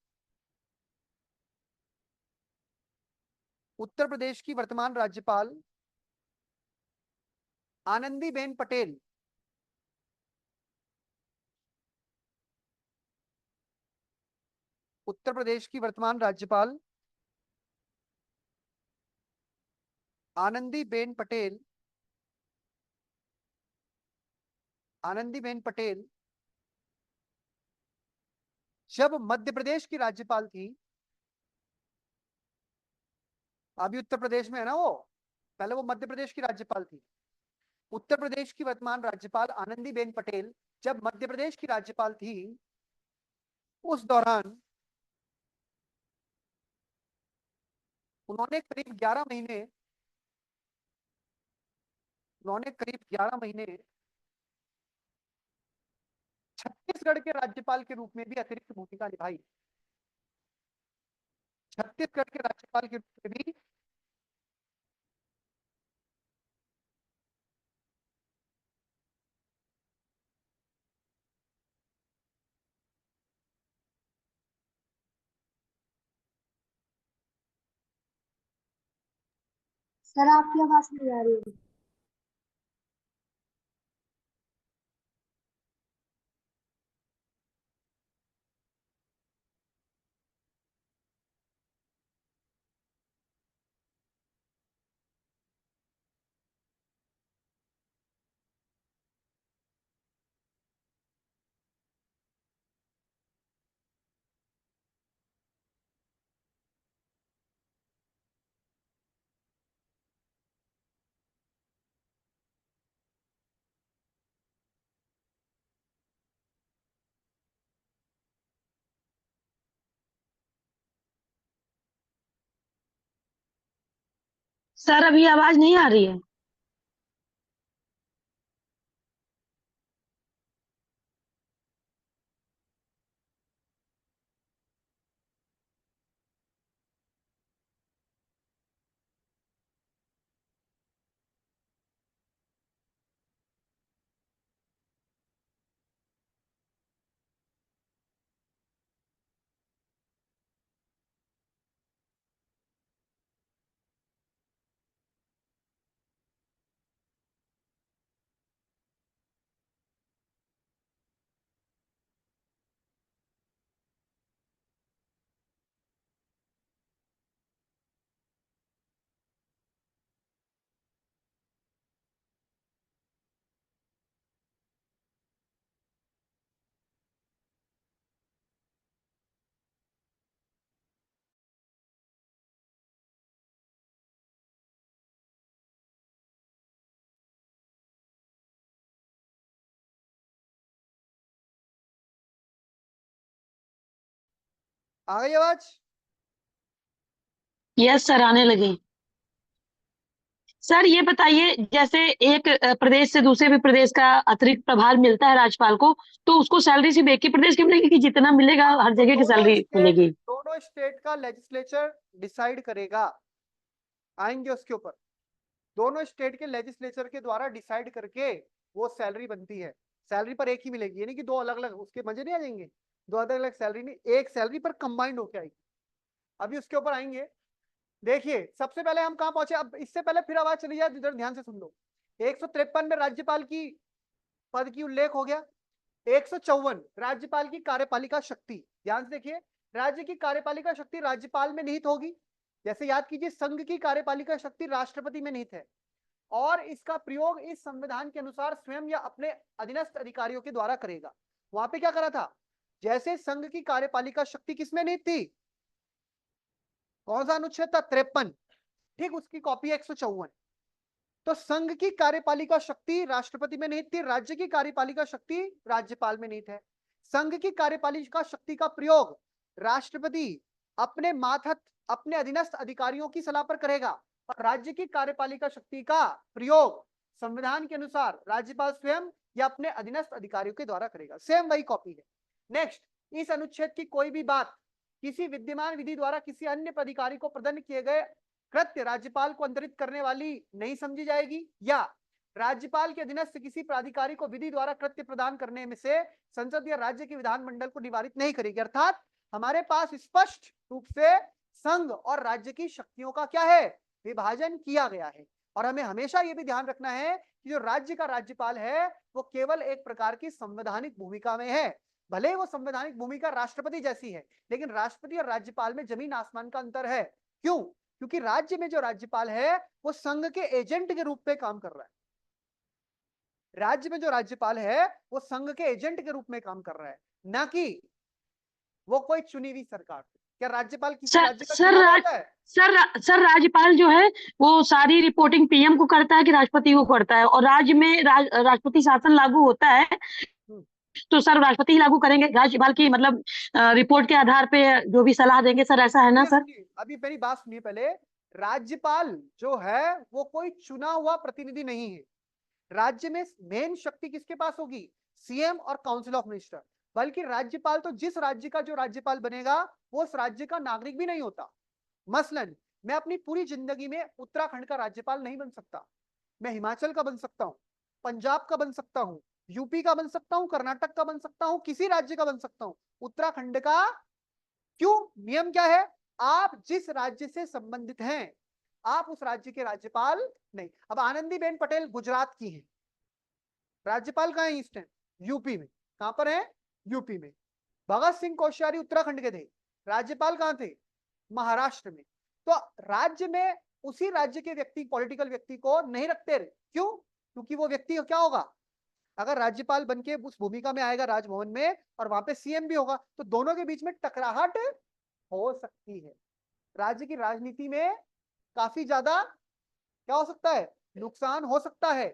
उत्तर प्रदेश की वर्तमान राज्यपाल आनंदीबेन पटेल उत्तर प्रदेश की वर्तमान राज्यपाल आनंदीबेन पटेल आनंदीबेन पटेल जब मध्य प्रदेश की राज्यपाल थी, अभी उत्तर प्रदेश में है ना वो, पहले वो मध्य प्रदेश की राज्यपाल थी। उत्तर प्रदेश की वर्तमान राज्यपाल आनंदीबेन पटेल जब मध्य प्रदेश की राज्यपाल थी, उस दौरान उन्होंने करीब 11 महीने उन्होंने करीब 11 महीने छत्तीसगढ़ के राज्यपाल के रूप में भी अतिरिक्त भूमिका निभाई। छत्तीसगढ़ के राज्यपाल के रूप में भी सर आपकी आवाज नहीं आ रही है। सर अभी आवाज नहीं आ रही है। आ गई आवाज? यस सर, आने लगी। सर ये बताइए, जैसे एक प्रदेश से दूसरे भी प्रदेश का अतिरिक्त प्रभार मिलता है राज्यपाल को, तो उसको सैलरी सिर्फ एक ही प्रदेश की मिलेगी कि जितना मिलेगा हर जगह की सैलरी मिलेगी? दोनों स्टेट का लेजिस्लेचर डिसाइड करेगा, आएंगे उसके ऊपर। दोनों स्टेट के लेजिस्लेचर के द्वारा डिसाइड करके वो सैलरी बनती है। सैलरी पर एक ही मिलेगी, यानी कि दो अलग अलग उसके मजे नहीं आ जाएंगे। दो अलग अलग सैलरी नहीं, एक सैलरी पर कंबाइंड होके आएगी। अभी उसके ऊपर आएंगे। देखिए सबसे पहले हम कहां पहुंचे, अब इससे पहले फिर आवाज चली जाए, इधर ध्यान से सुन लो। 153 में राज्यपाल की पद की उल्लेख हो गया। 154 राज्यपाल की कार्यपालिका शक्ति। ध्यान से देखिए, राज्य की कार्यपालिका शक्ति राज्यपाल में निहित होगी। जैसे याद कीजिए, संघ की कार्यपालिका शक्ति राष्ट्रपति में निहित है और इसका प्रयोग इस संविधान के अनुसार स्वयं या अपने अधीनस्थ अधिकारियों के द्वारा करेगा। वहां पे क्या करा था, जैसे संघ की कार्यपालिका शक्ति किसमें निहित थी, कौन सा अनुच्छेद था, 53, ठीक, उसकी कॉपी 154। तो संघ की कार्यपालिका शक्ति राष्ट्रपति में निहित थी, राज्य की कार्यपालिका शक्ति राज्यपाल में निहित है। संघ की कार्यपालिका शक्ति का प्रयोग राष्ट्रपति अपने मातहत अपने अधीनस्थ अधिकारियों की सलाह पर करेगा और राज्य की कार्यपालिका शक्ति का प्रयोग संविधान के अनुसार राज्यपाल स्वयं या अपने अधीनस्थ अधिकारियों के द्वारा करेगा। सेम वही कॉपी है। नेक्स्ट, इस अनुच्छेद की कोई भी बात किसी विद्यमान विधि द्वारा किसी अन्य प्राधिकारी को प्रदत्त किए गए कृत्य राज्यपाल को अंतरित करने वाली नहीं समझी जाएगी, या राज्यपाल के अधीनस्थ किसी प्राधिकारी को विधि द्वारा कृत्य प्रदान करने में से संसद या राज्य के विधानमंडल को निवारित नहीं करेगी। अर्थात हमारे पास स्पष्ट रूप से संघ और राज्य की शक्तियों का क्या है, विभाजन किया गया है। और हमें हमेशा यह भी ध्यान रखना है कि जो राज्य का राज्यपाल है वो केवल एक प्रकार की संवैधानिक भूमिका में है। भले ही वो संवैधानिक भूमिका राष्ट्रपति जैसी है, लेकिन राष्ट्रपति और राज्यपाल में जमीन आसमान का अंतर है। क्यों? क्योंकि राज्य में जो राज्यपाल है वो संघ के एजेंट के रूप में काम कर रहा है। राज्य में जो राज्यपाल है वो संघ के एजेंट के रूप में काम कर रहा है, ना कि वो कोई चुनी हुई सरकार। क्या राज्यपाल किसी राज्य का चुनाव होता है? सर राज्यपाल जो है वो सारी रिपोर्टिंग पीएम को करता है कि राष्ट्रपति को करता है, और राज्य में राष्ट्रपति शासन लागू होता है तो सर राष्ट्रपति ही लागू करेंगे, राज्यपाल की मतलब रिपोर्ट के आधार पे जो भी सलाह देंगे। सर ऐसा है ना सर? अभी मेरी बात सुनिए पहले। राज्यपाल जो है वो कोई चुना हुआ प्रतिनिधि नहीं है। राज्य में मेन शक्ति किसके पास होगी, सीएम और काउंसिल ऑफ मिनिस्टर। बल्कि राज्यपाल तो जिस राज्य का जो राज्यपाल बनेगा वो उस राज्य का नागरिक भी नहीं होता। मसलन मैं अपनी पूरी जिंदगी में उत्तराखंड का राज्यपाल नहीं बन सकता, मैं हिमाचल का बन सकता हूँ, पंजाब का बन सकता हूँ, यूपी का बन सकता हूँ, कर्नाटक का बन सकता हूँ, किसी राज्य का बन सकता हूँ, उत्तराखंड का क्यों? नियम क्या है, आप जिस राज्य से संबंधित हैं आप उस राज्य के राज्यपाल नहीं। अब आनंदीबेन पटेल गुजरात की हैं, राज्यपाल कहाँ है इस टाइम? यूपी में। कहां पर है? यूपी में। भगत सिंह कोश्यारी उत्तराखंड के थे, राज्यपाल कहां थे? महाराष्ट्र में। तो राज्य में उसी राज्य के व्यक्ति, पॉलिटिकल व्यक्ति को नहीं रखते। क्यों? क्योंकि वो व्यक्ति क्या होगा, अगर राज्यपाल बनके उस भूमिका में आएगा राजभवन में और वहां पे सीएम भी होगा तो दोनों के बीच में टकराहट हो सकती है। राज्य की राजनीति में काफी ज्यादा क्या हो सकता है, नुकसान हो सकता है,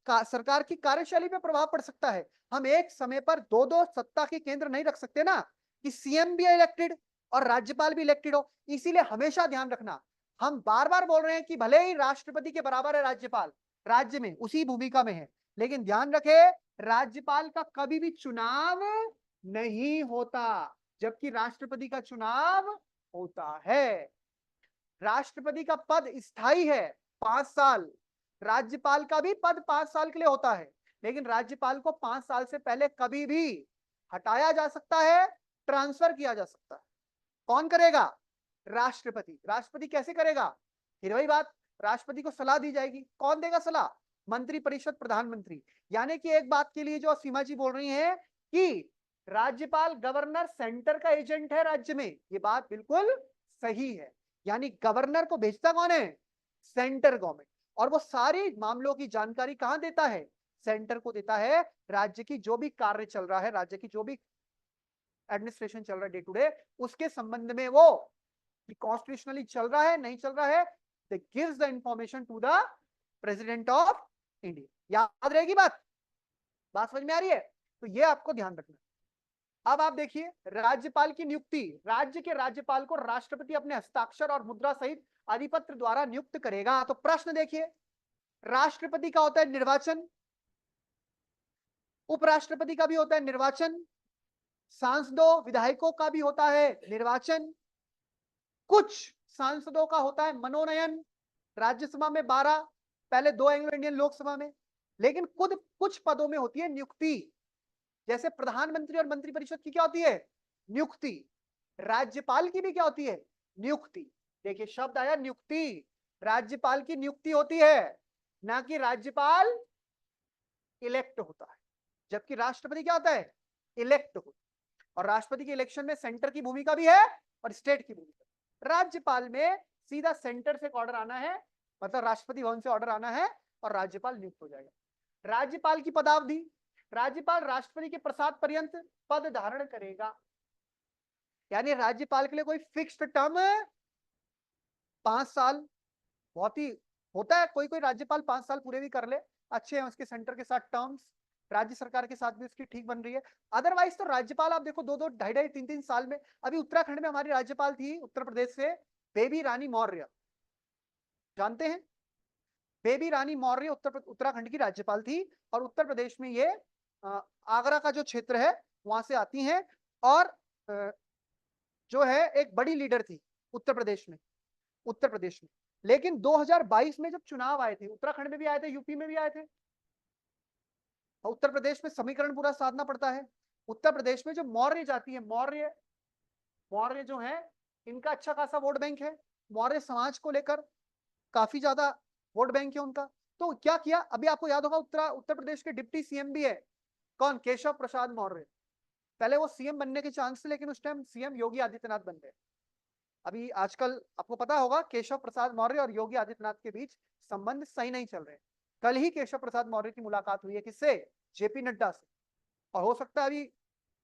सरकार की कार्यशैली पे प्रभाव पड़ सकता है। हम एक समय पर दो दो सत्ता के केंद्र नहीं रख सकते ना, कि सीएम भी इलेक्टेड और राज्यपाल भी इलेक्टेड हो। इसीलिए हमेशा ध्यान रखना, हम बार बार बोल रहे हैं कि भले ही राष्ट्रपति के बराबर है राज्यपाल, राज्य में उसी भूमिका में है, लेकिन ध्यान रखे राज्यपाल का कभी भी चुनाव नहीं होता, जबकि राष्ट्रपति का चुनाव होता है। राष्ट्रपति का पद स्थायी है 5 साल, राज्यपाल का भी पद 5 साल के लिए होता है, लेकिन राज्यपाल को 5 साल से पहले कभी भी हटाया जा सकता है, ट्रांसफर किया जा सकता है। कौन करेगा? राष्ट्रपति। राष्ट्रपति कैसे करेगा? फिर वही बात, राष्ट्रपति को सलाह दी जाएगी। कौन देगा सलाह? मंत्री परिषद, प्रधानमंत्री। यानी कि एक बात के लिए जो सीमा जी बोल रही है कि राज्यपाल गवर्नर सेंटर का एजेंट है राज्य में, ये बात बिल्कुल सही है। यानी गवर्नर को भेजता कौन है? Centre government. और वो सारी मामलों की जानकारी कहां देता है? सेंटर को देता है। राज्य की जो भी कार्य चल रहा है, राज्य की जो भी एडमिनिस्ट्रेशन चल रहा है डे टू डे, उसके संबंध में वो कॉन्स्टिट्यूशनली चल रहा है नहीं चल रहा है, they gives the information to the president of India. याद रहेगी बात? बात समझ में आ रही है? तो ये आपको ध्यान रखना। अब आप देखिए राज्यपाल की नियुक्ति, राज्य के राज्यपाल को राष्ट्रपति अपने हस्ताक्षर और मुद्रा सहित अधिपत्र द्वारा नियुक्त करेगा। तो प्रश्न देखिए, राष्ट्रपति का होता है निर्वाचन, उपराष्ट्रपति का भी होता है निर्वाचन, सांसदों विधायकों का भी होता है निर्वाचन, कुछ सांसदों का होता है मनोनयन, राज्यसभा में 12, पहले 2 एंग्लो इंडियन लोकसभा में, लेकिन खुद कुछ पदों में होती है नियुक्ति। जैसे प्रधानमंत्री और मंत्रिपरिषद की क्या होती है? नियुक्ति। राज्यपाल की भी क्या होती है? नियुक्ति। देखिए शब्द आया नियुक्ति, राज्यपाल की नियुक्ति होती है, ना कि राज्यपाल इलेक्ट होता है। जबकि राष्ट्रपति क्या होता है? इलेक्ट होता है। और राष्ट्रपति के इलेक्शन में सेंटर की भूमिका भी है और स्टेट की भूमिका। राज्यपाल में सीधा सेंटर से ऑर्डर आना है, मतलब राष्ट्रपति भवन से ऑर्डर आना है और राज्यपाल नियुक्त हो जाएगा। राज्यपाल की पदावधि, राज्यपाल राष्ट्रपति के प्रसाद पर्यंत पद धारण करेगा, यानी राज्यपाल के लिए कोई फिक्स्ड टर्म 5 साल, बहुत ही होता है, कोई कोई राज्यपाल 5 साल पूरे भी कर ले, अच्छे हैं उसके सेंटर के साथ टर्म्स, राज्य सरकार के साथ भी उसकी ठीक बन रही है। अदरवाइज तो राज्यपाल आप देखो 2-2, 2.5-2.5, 3-3 साल में। अभी उत्तराखंड में हमारी राज्यपाल थी उत्तर प्रदेश से बेबी रानी मौर्य, जानते हैं? बेबी रानी मौर्य उत्तराखंड की राज्यपाल थी और उत्तर प्रदेश में ये आगरा का जो क्षेत्र है वहां से आती हैं और जो है एक बड़ी लीडर थी उत्तर प्रदेश में। लेकिन 2022 में जब चुनाव आए थे, उत्तराखंड में भी आए थे, यूपी में भी आए थे, और उत्तर प्रदेश में समीकरण पूरा साधना पड़ता है। उत्तर प्रदेश में जो मौर्य जाति है, मौर्य जो है इनका अच्छा खासा वोट बैंक है, मौर्य समाज को लेकर काफी ज्यादा वोट बैंक है उनका। तो क्या किया, अभी आपको याद होगा उत्तर प्रदेश के डिप्टी सीएम भी है कौन, केशव प्रसाद मौर्य। पहले वो सीएम बनने के चांस थे लेकिन उस टाइम सीएम योगी आदित्यनाथ बन गए। अभी आजकल आपको पता होगा केशव प्रसाद मौर्य और योगी आदित्यनाथ के बीच संबंध सही नहीं चल रहे। कल ही केशव प्रसाद मौर्य की मुलाकात हुई है किससे, जेपी नड्डा से, और हो सकता है अभी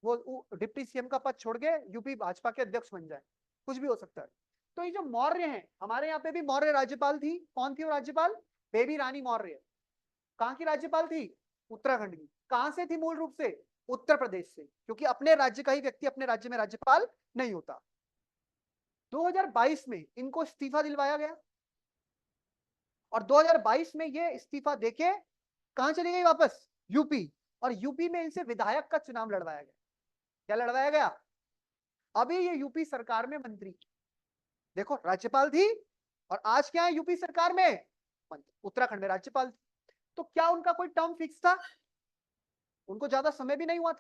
वो डिप्टी सीएम का पद छोड़ के यूपी भाजपा के अध्यक्ष बन जाए, कुछ भी हो सकता है। तो ये जो मौर्य हैं, हमारे यहाँ पे भी मौर्य राज्यपाल थी, कौन थी वो राज्यपाल, बेबी रानी मौर्य। कहाँ की राज्यपाल थी, उत्तराखंड की। कहां से थी मूल रूप से, उत्तर प्रदेश से, क्योंकि अपने राज्य का ही व्यक्ति अपने राज्य में राज्यपाल नहीं होता। 2022 में इनको इस्तीफा दिलवाया गया और 2022 में ये इस्तीफा देके कहां चली गई वापस, यूपी, और यूपी में इनसे विधायक का चुनाव लड़वाया गया। क्या लड़वाया गया, अभी ये यूपी सरकार में मंत्री, देखो राज्यपाल थी और आज क्या है यूपी सरकार में, उत्तराखंड में राज्यपाल थी। तो क्या उनका कोई टर्म फिक्स था, उनको ज्यादा समय भी नहीं हुआ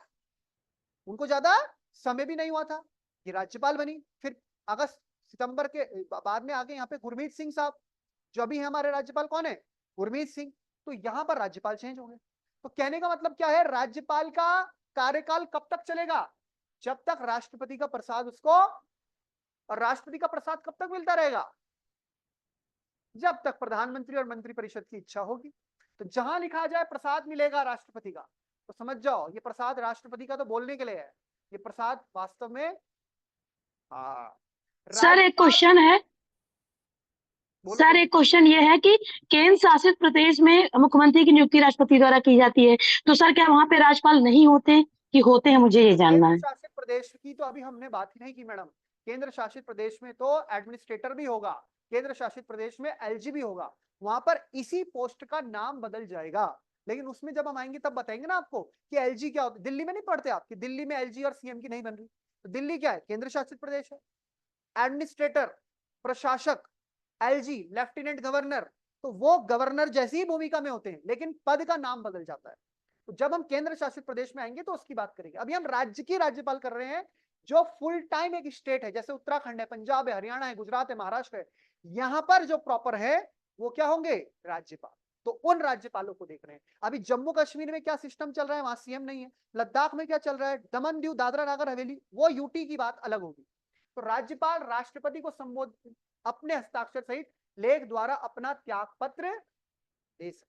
था, ये राज्यपाल बनी। फिर अगस्त सितंबर के बाद में आगे यहाँ पे गुरमीत सिंह साहब जो अभी है हमारे राज्यपाल, कौन है, गुरमीत सिंह। तो यहाँ पर राज्यपाल चेंज हो गए। तो कहने का मतलब क्या है, राज्यपाल का कार्यकाल कब तक चलेगा, जब तक राष्ट्रपति का प्रसाद उसको, और राष्ट्रपति का प्रसाद कब तक मिलता रहेगा, जब तक प्रधानमंत्री और मंत्रिपरिषद की इच्छा होगी। तो जहां लिखा जाए प्रसाद मिलेगा राष्ट्रपति का, तो समझ जाओ ये प्रसाद राष्ट्रपति का तो बोलने के लिए है, ये प्रसाद वास्तव में सर एक क्वेश्चन है, सर एक क्वेश्चन ये है कि केंद्र शासित प्रदेश में मुख्यमंत्री की नियुक्ति राष्ट्रपति द्वारा की जाती है, तो सर क्या वहां पे राज्यपाल नहीं होते कि होते हैं, मुझे ये जानना है। केंद्र शासित प्रदेश की तो अभी हमने बात ही नहीं की मैडम। केंद्र शासित प्रदेश में तो एडमिनिस्ट्रेटर भी होगा, केंद्र शासित प्रदेश में एलजी भी होगा, वहां पर इसी पोस्ट का नाम बदल जाएगा। लेकिन उसमें जब हम आएंगे तब बताएंगे ना आपको कि एलजी क्या होता है। दिल्ली में नहीं पढ़ते आप कि दिल्ली में एलजी और सीएम की नहीं बन रही, तो दिल्ली क्या है, केंद्र शासित प्रदेश है। एडमिनिस्ट्रेटर, प्रशासक, एलजी, लेफ्टिनेंट गवर्नर, तो वो गवर्नर जैसी ही भूमिका में होते हैं लेकिन पद का नाम बदल जाता है। तो जब हम केंद्र शासित प्रदेश में आएंगे तो उसकी बात करेंगे। अभी हम राज्य की राज्यपाल कर रहे हैं जो फुल टाइम एक स्टेट है, जैसे उत्तराखंड है, पंजाब है, हरियाणा है, गुजरात है, महाराष्ट्र है, यहां पर जो प्रॉपर है वो क्या होंगे, राज्यपाल। तो उन राज्यपालों को देख रहे हैं। अभी जम्मू कश्मीर में क्या सिस्टम चल रहा है, वहां सीएम नहीं है। लद्दाख में क्या चल रहा है, दमन दीव दादरा नगर हवेली, वो यूटी की बात अलग होगी। तो राज्यपाल राष्ट्रपति को संबोधित अपने हस्ताक्षर सहित लेख द्वारा अपना त्याग पत्र दे सकते,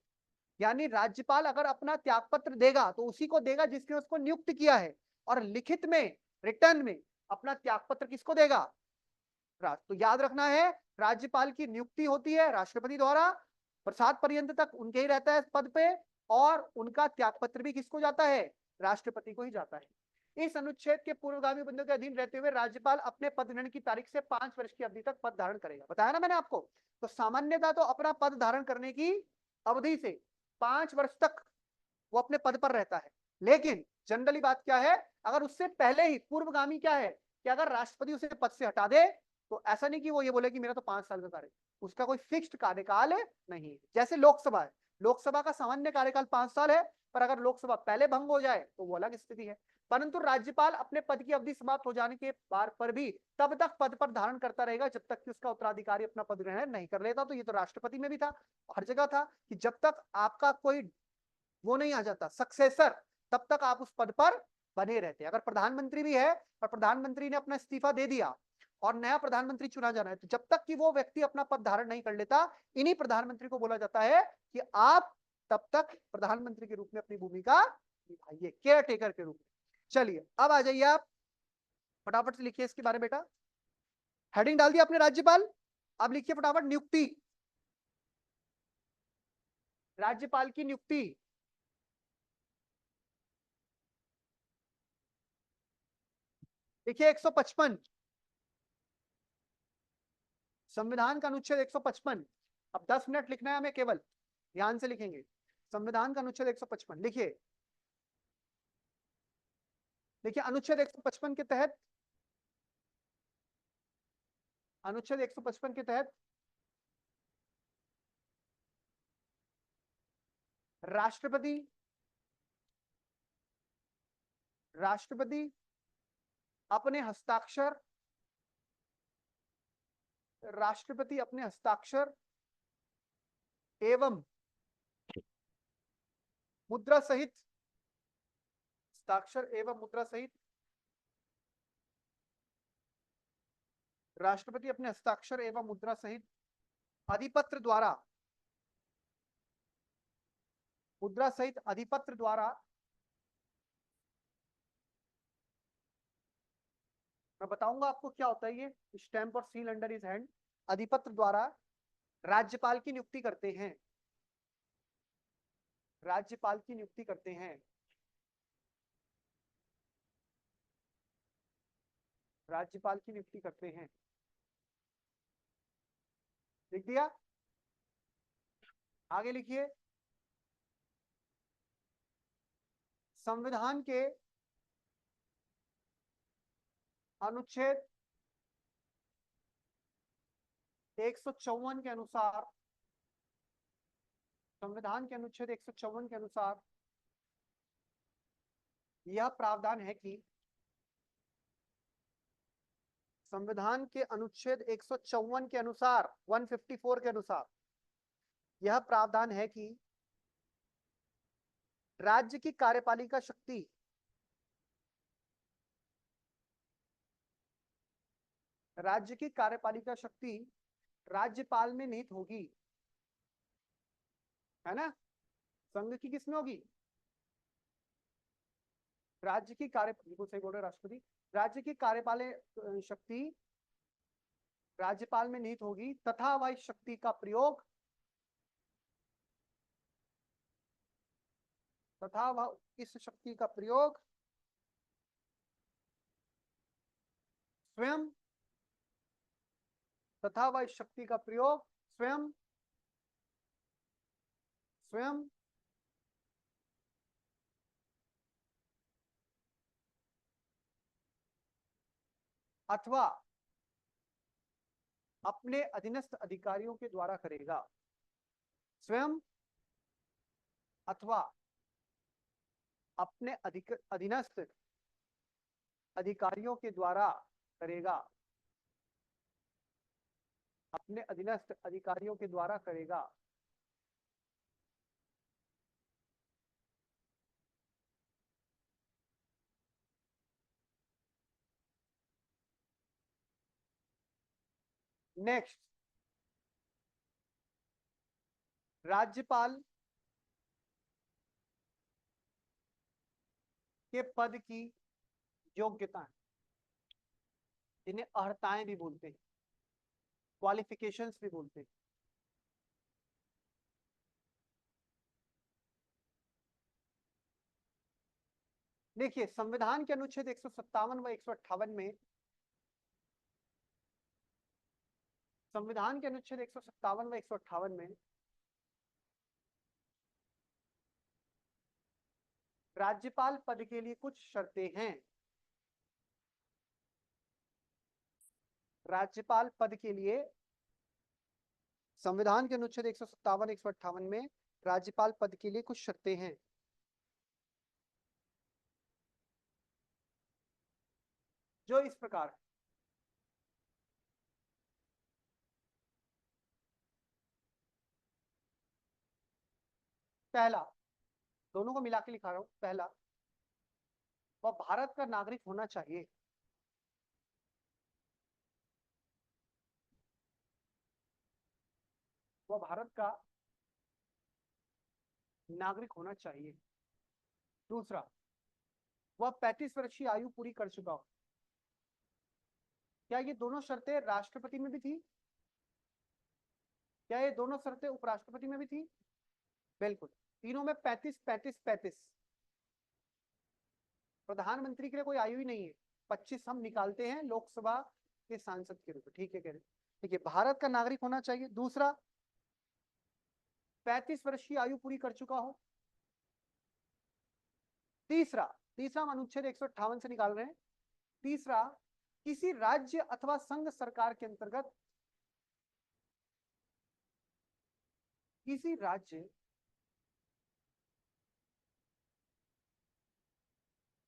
यानी राज्यपाल अगर अपना त्याग पत्र देगा तो उसी को देगा जिसने उसको नियुक्त किया है, और लिखित में, रिटर्न में अपना त्याग पत्र किसको देगा, तो याद रखना है राज्यपाल की नियुक्ति होती है राष्ट्रपति द्वारा, प्रसाद पर्यंत तक उनके ही रहता है पद पे, और उनका त्याग पत्र भी किसको जाता है, राष्ट्रपति को ही जाता है। इस अनुच्छेद के पूर्वगामी बंधों के अधीन रहते हुए राज्यपाल अपने पद ग्रहण की तारीख से 5 वर्ष की अवधि तक पद धारण करेगा, बताया ना मैंने आपको। तो सामान्यतः तो अपना पद धारण करने की अवधि से 5 वर्ष तक वो अपने पद पर रहता है, लेकिन जनरली बात क्या है, अगर उससे पहले ही पूर्वगामी क्या है कि अगर राष्ट्रपति उसे पद से हटा दे तो ऐसा नहीं कि वो ये बोले कि मेरा तो 5 साल का कार्य, उसका कोई फिक्स्ड कार्यकाल नहीं है। जैसे लोकसभा है, लोकसभा का सामान्य कार्यकाल 5 साल है, पर अगर लोकसभा पहले भंग हो जाए तो वो अलग स्थिति है। परंतु राज्यपाल अपने पद की अवधि समाप्त हो जाने के बाद पर भी तब तक पद पर धारण करता रहेगा जब तक कि उसका उत्तराधिकारी अपना पद ग्रहण नहीं कर लेता। तो ये तो राष्ट्रपति में भी था, हर जगह था कि जब तक आपका कोई वो नहीं आ जाता सक्सेसर, तब तक आप उस पद पर बने रहते। अगर प्रधानमंत्री भी है और प्रधानमंत्री ने अपना इस्तीफा दे दिया और नया प्रधानमंत्री चुना जाना है। तो जब तक कि वो व्यक्ति अपना पद धारण नहीं कर लेता, इन्हीं प्रधानमंत्री को बोला जाता है कि आप तब तक प्रधानमंत्री के रूप में अपनी भूमिका निभाइए, केयर टेकर के रूप में। चलिए अब आ जाइए आप, फटाफट से लिखिए इसके बारे में बेटा। हेडिंग डाल दिया आपने राज्यपाल, अब लिखिए फटाफट नियुक्ति, राज्यपाल की नियुक्ति। देखिए 155 संविधान का अनुच्छेद 155। अब 10 मिनट लिखना है हमें केवल, ध्यान से लिखेंगे। संविधान का अनुच्छेद 155 लिखिए। देखिए अनुच्छेद 155 के तहत, अनुच्छेद 155 के तहत राष्ट्रपति, राष्ट्रपति अपने हस्ताक्षर, राष्ट्रपति अपने हस्ताक्षर एवं मुद्रा सहित, हस्ताक्षर एवं मुद्रा सहित, राष्ट्रपति अपने हस्ताक्षर एवं मुद्रा सहित अधिपत्र द्वारा, मुद्रा सहित अधिपत्र द्वारा, मैं बताऊंगा आपको क्या होता है ये, स्टैंप और सील अंडर इज हैंड, अधिपत्र द्वारा राज्यपाल की नियुक्ति करते हैं, राज्यपाल की नियुक्ति करते हैं, राज्यपाल की नियुक्ति करते हैं। लिख दिया, आगे लिखिए। संविधान के अनुच्छेद 154 के अनुसार, संविधान के अनुच्छेद 154 के अनुसार यह प्रावधान है कि, संविधान के अनुच्छेद 154 के अनुसार, 154 के अनुसार यह प्रावधान है कि राज्य की कार्यपालिका शक्ति, राज्य की कार्यपालिका शक्ति राज्यपाल में निहित होगी, है ना। संघ की किसमें होगी, राज्य की कार्य, बिल्कुल सही बोल रहे राष्ट्रपति, राज्य की कार्यपालक शक्ति राज्यपाल में निहित होगी तथा वह इस शक्ति का प्रयोग, तथा वह इस शक्ति का प्रयोग स्वयं, तथा वह इस शक्ति का प्रयोग स्वयं, स्वयं अथवा अपने अधीनस्थ अधिकारियों के द्वारा करेगा, स्वयं अथवा अपने अधीनस्थ अधिकारियों के द्वारा करेगा, अपने अधीनस्थ अधिकारियों के द्वारा करेगा। नेक्स्ट, राज्यपाल के पद की योग्यता, जिन्हें अर्हताएं भी बोलते हैं, क्वालिफिकेशंस भी बोलते हैं। देखिए संविधान के अनुच्छेद 157 व 158 में, संविधान के अनुच्छेद 157 व 158 में राज्यपाल पद के लिए कुछ शर्तें हैं, राज्यपाल पद के लिए संविधान के अनुच्छेद 157 158 में राज्यपाल पद के लिए कुछ शर्तें हैं, जो इस प्रकार है। पहला, दोनों को मिला के लिखा रहा हूं, पहला वह भारत का नागरिक होना चाहिए, वह भारत का नागरिक होना चाहिए। दूसरा, वह 35 वर्ष की आयु पूरी कर चुका हो। क्या ये दोनों शर्तें राष्ट्रपति में भी थी? क्या ये दोनों शर्तें उपराष्ट्रपति में भी थी? बिल्कुल, तीनों में 35 35 35। प्रधानमंत्री के लिए कोई आयु ही नहीं है, 25 हम निकालते हैं लोकसभा के सांसद के रूप में। ठीक है, कह रहे ठीक है, भारत का नागरिक होना चाहिए। दूसरा, 35 वर्ष की आयु पूरी कर चुका हो। तीसरा, तीसरा हम अनुच्छेद 158 से निकाल रहे हैं। तीसरा, किसी राज्य अथवा संघ सरकार के अंतर्गत, किसी राज्य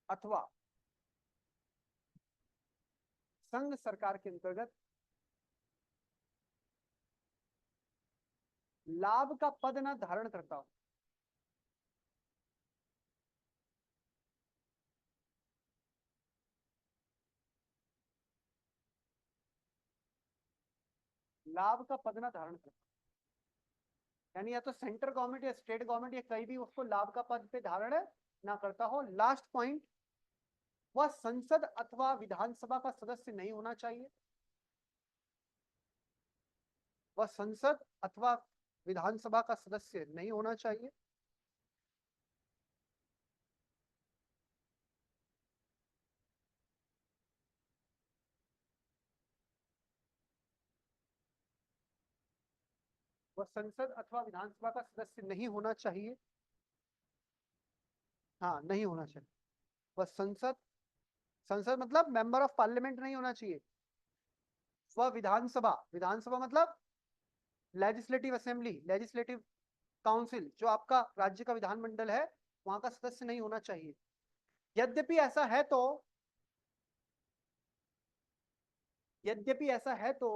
अथवा संघ सरकार के अंतर्गत लाभ का पद न धारण करता हो। लाभ का पद न धारण करता, यानी या तो सेंट्रल गवर्नमेंट या स्टेट गवर्नमेंट या कहीं भी उसको लाभ का पद पे धारण ना करता हो। लास्ट पॉइंट, वह संसद अथवा विधानसभा का सदस्य नहीं होना चाहिए। वह संसद अथवा विधानसभा का सदस्य नहीं होना चाहिए। वह संसद अथवा विधानसभा का सदस्य नहीं होना चाहिए। हाँ, नहीं होना चाहिए। वह संसद, संसद मतलब मेंबर ऑफ पार्लियामेंट नहीं होना चाहिए। वह विधानसभा, विधानसभा मतलब लेजिस्लेटिव असेंबली, लेजिस्लेटिव काउंसिल, जो आपका राज्य का विधानमंडल है, वहां का सदस्य नहीं होना चाहिए। यद्यपि ऐसा है तो, यद्यपि ऐसा है तो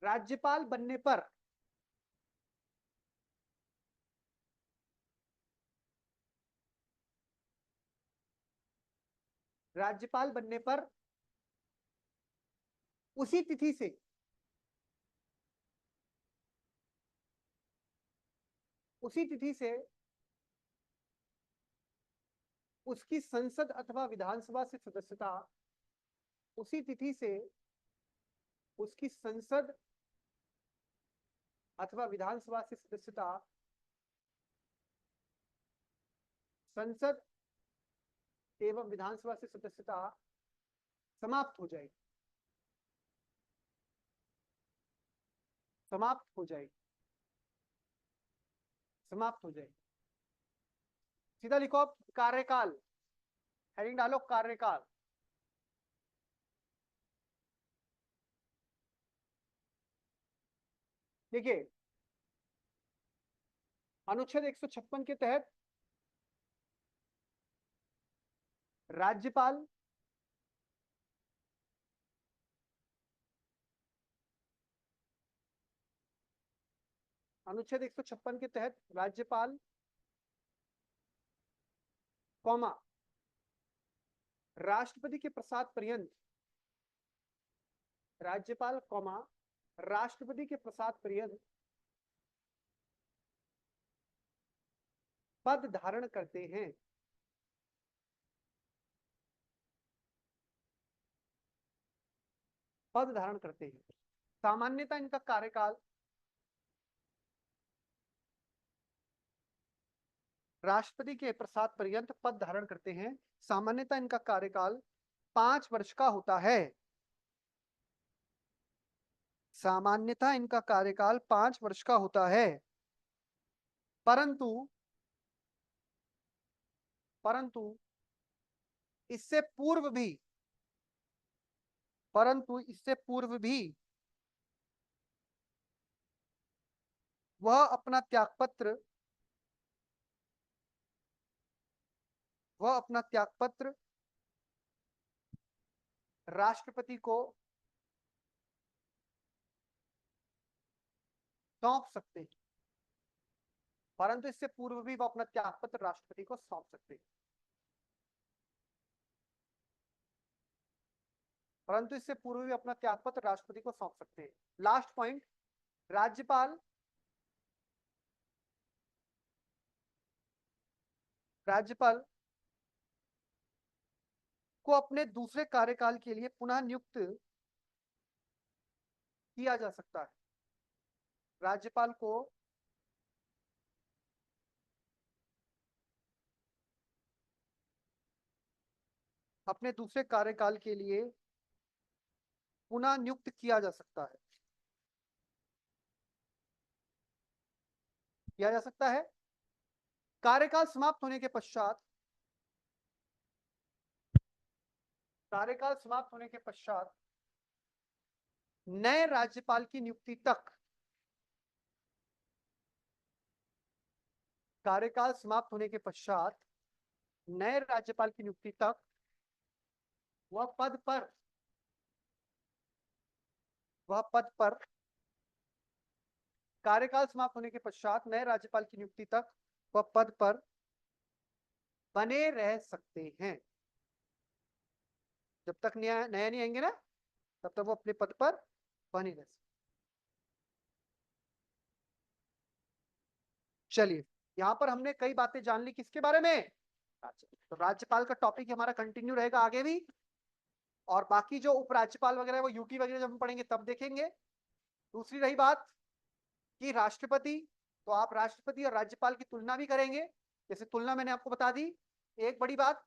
राज्यपाल बनने पर राज्यपाल बनने पर उसी तिथि से, उसी तिथि से उसकी संसद अथवा विधानसभा से सदस्यता, उसी तिथि से उसकी संसद अथवा विधानसभा से सदस्यता, संसद एवं विधानसभा से सदस्यता समाप्त हो जाएगी, समाप्त हो जाएगी, समाप्त हो जाएगी। सीधा लिखो आप कार्यकाल, हेडिंग डालो कार्यकाल। देखिए, अनुच्छेद 156 के तहत राज्यपाल अनुच्छेद 156 के तहत राज्यपाल कौमा राष्ट्रपति के प्रसाद पर्यंत, राज्यपाल कौमा राष्ट्रपति के प्रसाद पर्यंत पद धारण करते हैं। पद धारण करते हैं। सामान्यतः इनका कार्यकाल, राष्ट्रपति के प्रसाद पर्यंत पद धारण करते हैं, सामान्यतः इनका कार्यकाल 5 वर्ष का होता है। सामान्यतः इनका कार्यकाल 5 वर्ष का होता है। परंतु परंतु इससे पूर्व भी, परंतु इससे पूर्व भी वह अपना त्यागपत्र, वह अपना त्यागपत्र राष्ट्रपति को सौंप सकते हैं। परंतु इससे पूर्व भी वह अपना त्यागपत्र राष्ट्रपति को सौंप सकते हैं। परंतु इससे पूर्व भी अपना त्यागपत्र राष्ट्रपति को सौंप सकते हैं। लास्ट पॉइंट, राज्यपाल को अपने दूसरे कार्यकाल के लिए पुनः नियुक्त किया जा सकता है। राज्यपाल को अपने दूसरे कार्यकाल के लिए पुनः नियुक्त किया जा सकता है, किया जा सकता है। कार्यकाल समाप्त होने के पश्चात, कार्यकाल समाप्त होने के पश्चात नए राज्यपाल की नियुक्ति तक, कार्यकाल समाप्त होने के पश्चात नए राज्यपाल की नियुक्ति तक वह पद पर कार्यकाल समाप्त होने के पश्चात नए राज्यपाल की नियुक्ति तक वह पद पर बने रह सकते हैं। जब तक नया नहीं आएंगे ना, तब तक वो अपने पद पर बने रह सकते। चलिए, यहां पर हमने कई बातें जान ली किसके बारे में, तो राज्यपाल का टॉपिक हमारा कंटिन्यू रहेगा आगे भी, और बाकी जो उपराज्यपाल वगैरह वो यूटी वगैरह जब हम पढ़ेंगे तब देखेंगे। दूसरी रही बात कि राष्ट्रपति, तो आप राष्ट्रपति और राज्यपाल की तुलना भी करेंगे। जैसे तुलना मैंने आपको बता दी। एक बड़ी बात,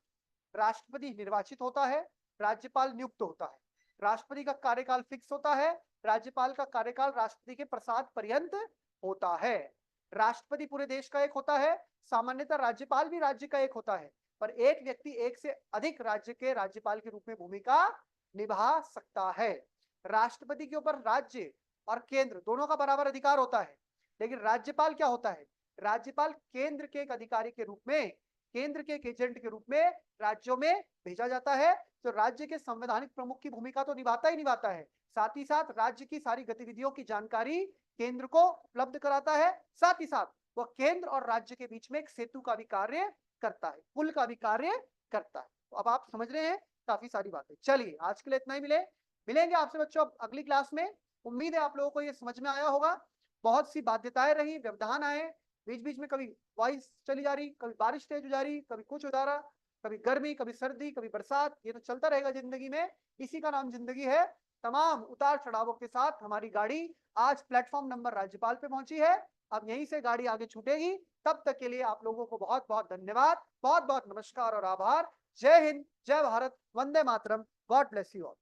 राष्ट्रपति निर्वाचित होता है, राज्यपाल नियुक्त होता है। राष्ट्रपति का कार्यकाल फिक्स होता है, राज्यपाल का कार्यकाल राष्ट्रपति के प्रसाद पर्यंत होता है। राष्ट्रपति पूरे देश का एक होता है, सामान्यतः राज्यपाल भी राज्य का एक होता है, पर एक व्यक्ति एक से अधिक राज्य के राज्यपाल के रूप में भूमिका निभा सकता है। राष्ट्रपति के ऊपर राज्य और केंद्र दोनों का बराबर अधिकार होता है, लेकिन राज्यपाल क्या होता है, राज्यपाल केंद्र के एक अधिकारी के रूप में, केंद्र के एक एजेंट के रूप में राज्यों में भेजा जाता है, जो राज्य के संवैधानिक प्रमुख की भूमिका तो निभाता ही निभाता है, साथ ही साथ राज्य की सारी गतिविधियों की जानकारी केंद्र को उपलब्ध कराता है, साथ ही साथ वह केंद्र और राज्य के बीच में एक सेतु का भी कार्य करता है, पुल का भी कार्य करता है। तो अब आप समझ रहे हैं काफी सारी बातें। चलिए, आज के लिए इतना ही मिलेंगे आपसे बच्चों अगली क्लास में। उम्मीद है आप लोगों को ये समझ में आया होगा। बहुत सी बाध्यताएं रही, व्यवधान आए, बीच बीच में कभी वॉइस चली जा रही, कभी बारिश तेज हो जा रही, कभी कुछ हो जा रहा, कभी गर्मी, कभी सर्दी, कभी बरसात, ये तो चलता रहेगा जिंदगी में, इसी का नाम जिंदगी है। तमाम उतार चढ़ावों के साथ हमारी गाड़ी आज प्लेटफॉर्म नंबर राज्यपाल पे पहुंची है। अब यहीं से गाड़ी आगे छूटेगी। तब तक के लिए आप लोगों को बहुत बहुत धन्यवाद, बहुत बहुत नमस्कार और आभार। जय हिंद, जय Bharat, Vande Mataram, God bless you all.